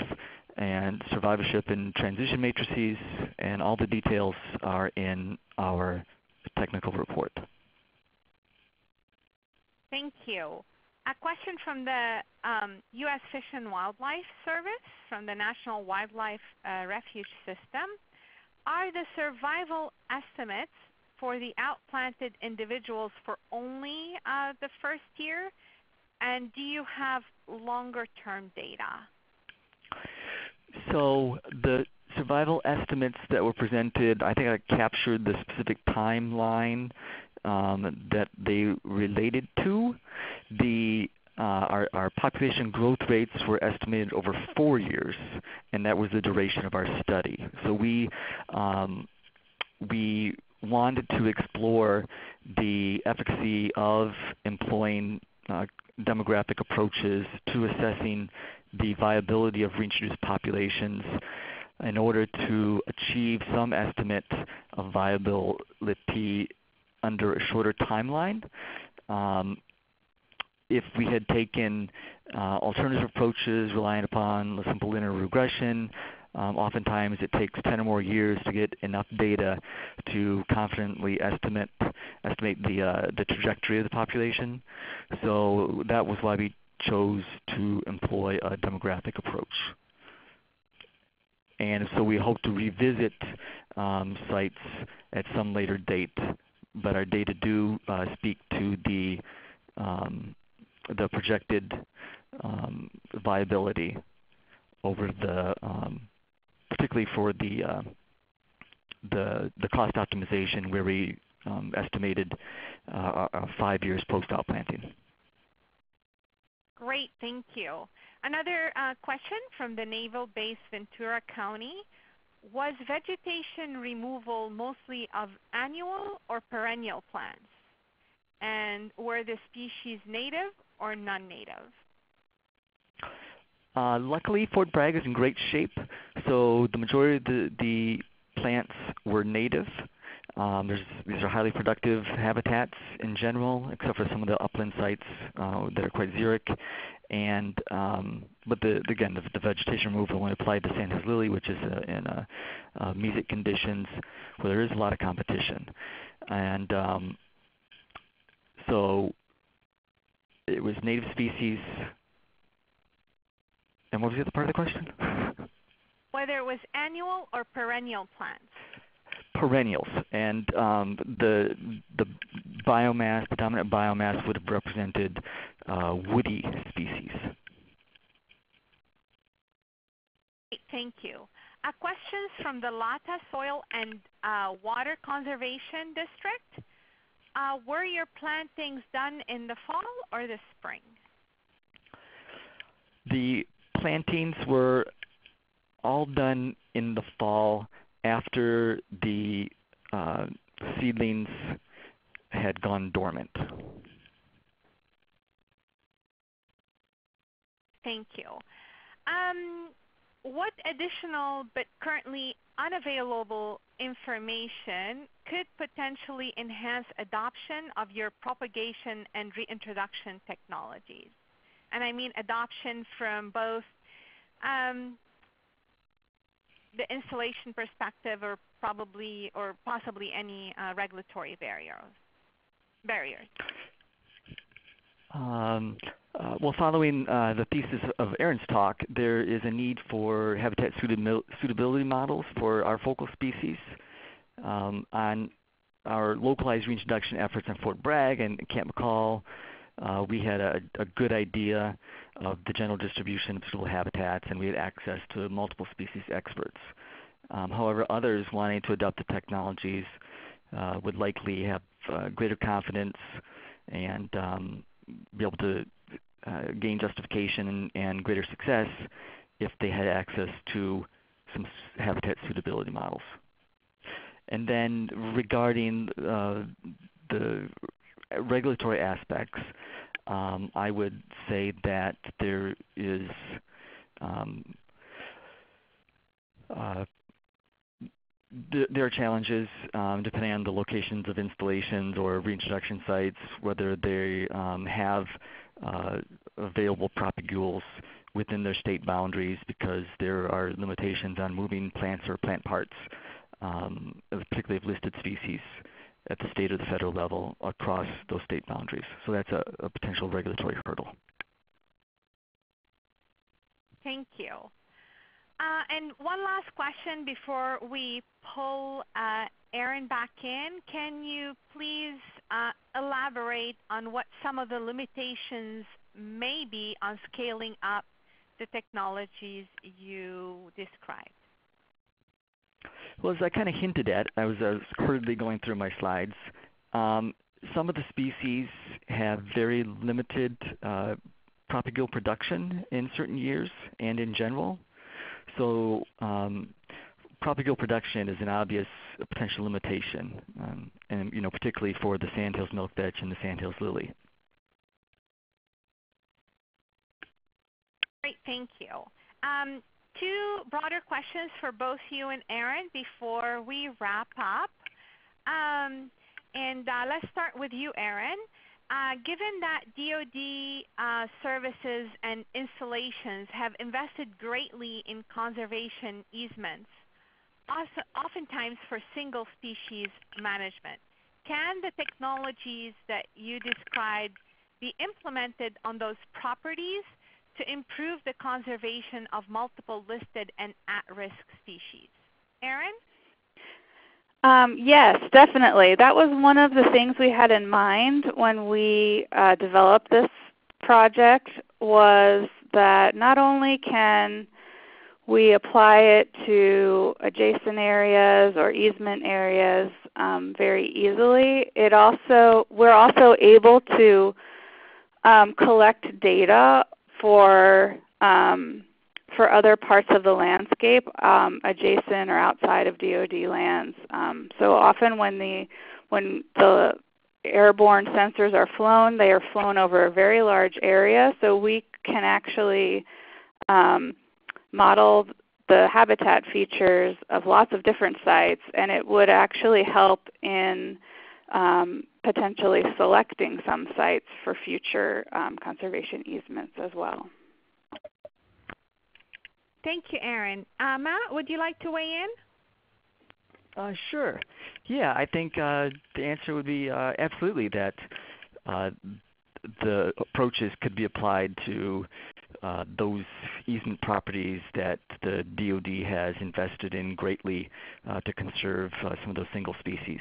and survivorship in transition matrices, and all the details are in our technical report. Thank you. A question from the U.S. Fish and Wildlife Service, from the National Wildlife Refuge System. Are the survival estimates for the outplanted individuals for only the first year? And do you have longer-term data? So the survival estimates that were presented, I think I captured the specific timeline that they related to. Our population growth rates were estimated over 4 years, and that was the duration of our study. So we wanted to explore the efficacy of employing demographic approaches to assessing the viability of reintroduced populations in order to achieve some estimate of viability under a shorter timeline. If we had taken alternative approaches relying upon simple linear regression, oftentimes it takes 10 or more years to get enough data to confidently estimate the trajectory of the population. So that was why we chose to employ a demographic approach. And so we hope to revisit sites at some later date, but our data do speak to the projected viability over the, particularly for the cost optimization, where we estimated 5 years post outplanting. Great, thank you. Another question from the Naval Base Ventura County. Was vegetation removal mostly of annual or perennial plants? And were the species native or non-native? Luckily, Fort Bragg is in great shape, so the majority of the plants were native. These are highly productive habitats in general, except for some of the upland sites that are quite xeric. And but again, the vegetation removal only applied to San Jose lily, which is in mesic conditions where there is a lot of competition. And so it was native species. And what was the other part of the question? Whether it was annual or perennial plants. Perennials, and the biomass, the dominant biomass would have represented woody species. Thank you. Questions from the Lata Soil and Water Conservation District. Were your plantings done in the fall or the spring? The plantings were all done in the fall after the seedlings had gone dormant. Thank you. What additional but currently unavailable information could potentially enhance adoption of your propagation and reintroduction technologies? And I mean adoption from both the installation perspective or possibly any regulatory barriers. Well, following the thesis of Aaron's talk, there is a need for habitat suitability models for our focal species. On our localized reintroduction efforts in Fort Bragg and Camp McCall, we had a good idea of the general distribution of suitable habitats, and we had access to multiple species experts. However, others wanting to adopt the technologies would likely have greater confidence and be able to gain justification and greater success if they had access to some habitat suitability models. And then regarding the regulatory aspects, I would say that there is there are challenges depending on the locations of installations or reintroduction sites, whether they have available propagules within their state boundaries, because there are limitations on moving plants or plant parts, particularly of listed species, at the state or the federal level across those state boundaries. So that's a potential regulatory hurdle. Thank you. And one last question before we pull Aaron back in. Can you please elaborate on what some of the limitations maybe on scaling up the technologies you described? Well, as I kind of hinted at, I was hurriedly going through my slides. Some of the species have very limited propagules production in certain years and in general. So propagules production is an obvious potential limitation, and particularly for the sandhills milkvetch and the sandhills lily. Great, thank you. Two broader questions for both you and Aaron before we wrap up. Let's start with you, Aaron. Given that DoD services and installations have invested greatly in conservation easements, oftentimes for single species management, can the technologies that you described be implemented on those properties to improve the conservation of multiple listed and at-risk species? Aaron? Yes, definitely. That was one of the things we had in mind when we developed this project, was that not only can we apply it to adjacent areas or easement areas very easily, we're also able to collect data for other parts of the landscape adjacent or outside of DoD lands. So often when the airborne sensors are flown, they are flown over a very large area, so we can actually model the habitat features of lots of different sites, and it would actually help in potentially selecting some sites for future conservation easements as well. Thank you, Aaron. Matt, would you like to weigh in? Sure. Yeah, I think the answer would be absolutely, that the approaches could be applied to those easement properties that the DoD has invested in greatly to conserve some of those single species.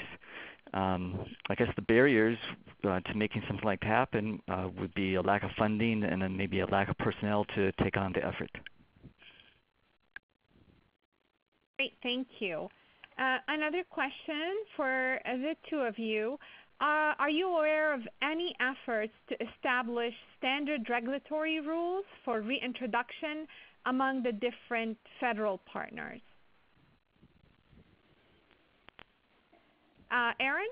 I guess the barriers to making something like that happen would be a lack of funding and then maybe a lack of personnel to take on the effort. Great, thank you. Another question for the two of you. Are you aware of any efforts to establish standard regulatory rules for reintroduction among the different federal partners? Aaron?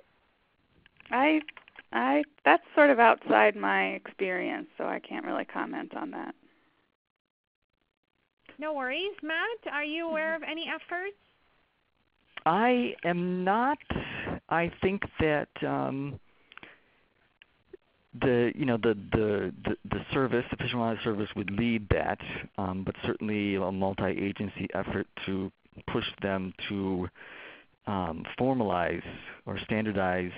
That's sort of outside my experience, so I can't really comment on that. No worries. Matt, are you aware of any efforts? I am not. I think that the service, the Fish and Wildlife Service, would lead that, but certainly a multi-agency effort to push them to formalize or standardize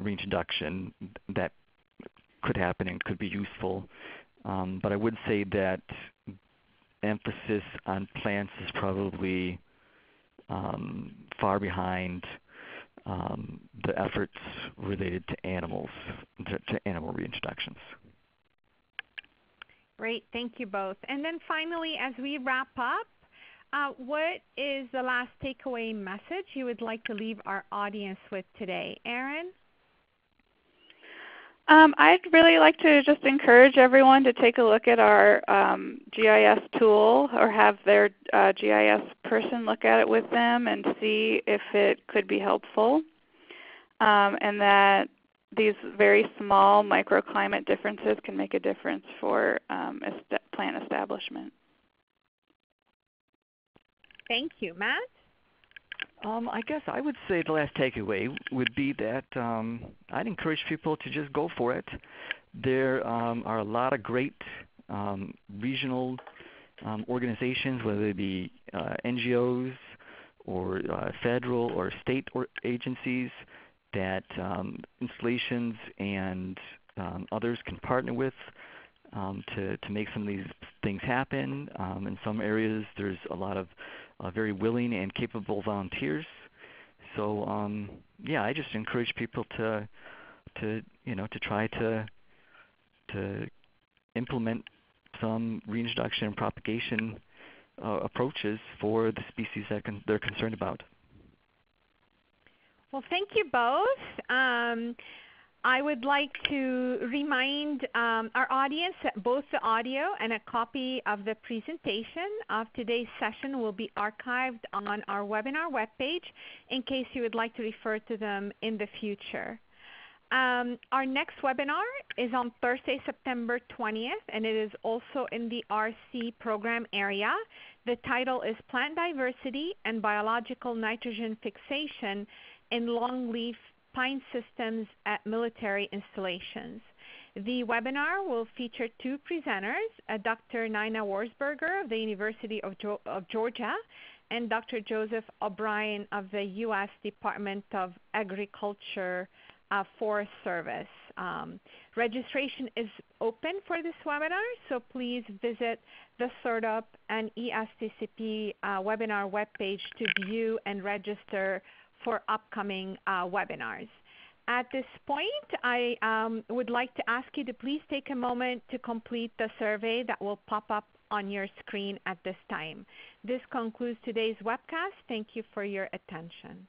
reintroduction, that could happen and could be useful. But I would say that emphasis on plants is probably far behind the efforts related to animals, to animal reintroductions. Great, thank you both. And then finally, as we wrap up, what is the last takeaway message you would like to leave our audience with today? Aaron? I'd really like to just encourage everyone to take a look at our GIS tool, or have their GIS person look at it with them and see if it could be helpful, and that these very small microclimate differences can make a difference for plant establishment. Thank you. Matt? I guess I would say the last takeaway would be that I'd encourage people to just go for it. There are a lot of great regional organizations, whether they be NGOs or federal or state agencies, that installations and others can partner with to make some of these things happen. In some areas, there's a lot of very willing and capable volunteers. So yeah, I just encourage people to try to to implement some reintroduction and propagation approaches for the species that they're concerned about. Well, thank you both. I would like to remind our audience that both the audio and a copy of the presentation of today's session will be archived on our webinar webpage in case you would like to refer to them in the future. Our next webinar is on Thursday, September 20th, and it is also in the RC program area. The title is Plant Diversity and Biological Nitrogen Fixation in Longleaf Pine Systems at Military Installations. The webinar will feature two presenters, Dr. Nina Warsberger of the University of Georgia and Dr. Joseph O'Brien of the U.S. Department of Agriculture Forest Service. Registration is open for this webinar, so please visit the SERDP and ESTCP webinar webpage to view and register for upcoming webinars. At this point, I would like to ask you to please take a moment to complete the survey that will pop up on your screen at this time. This concludes today's webcast. Thank you for your attention.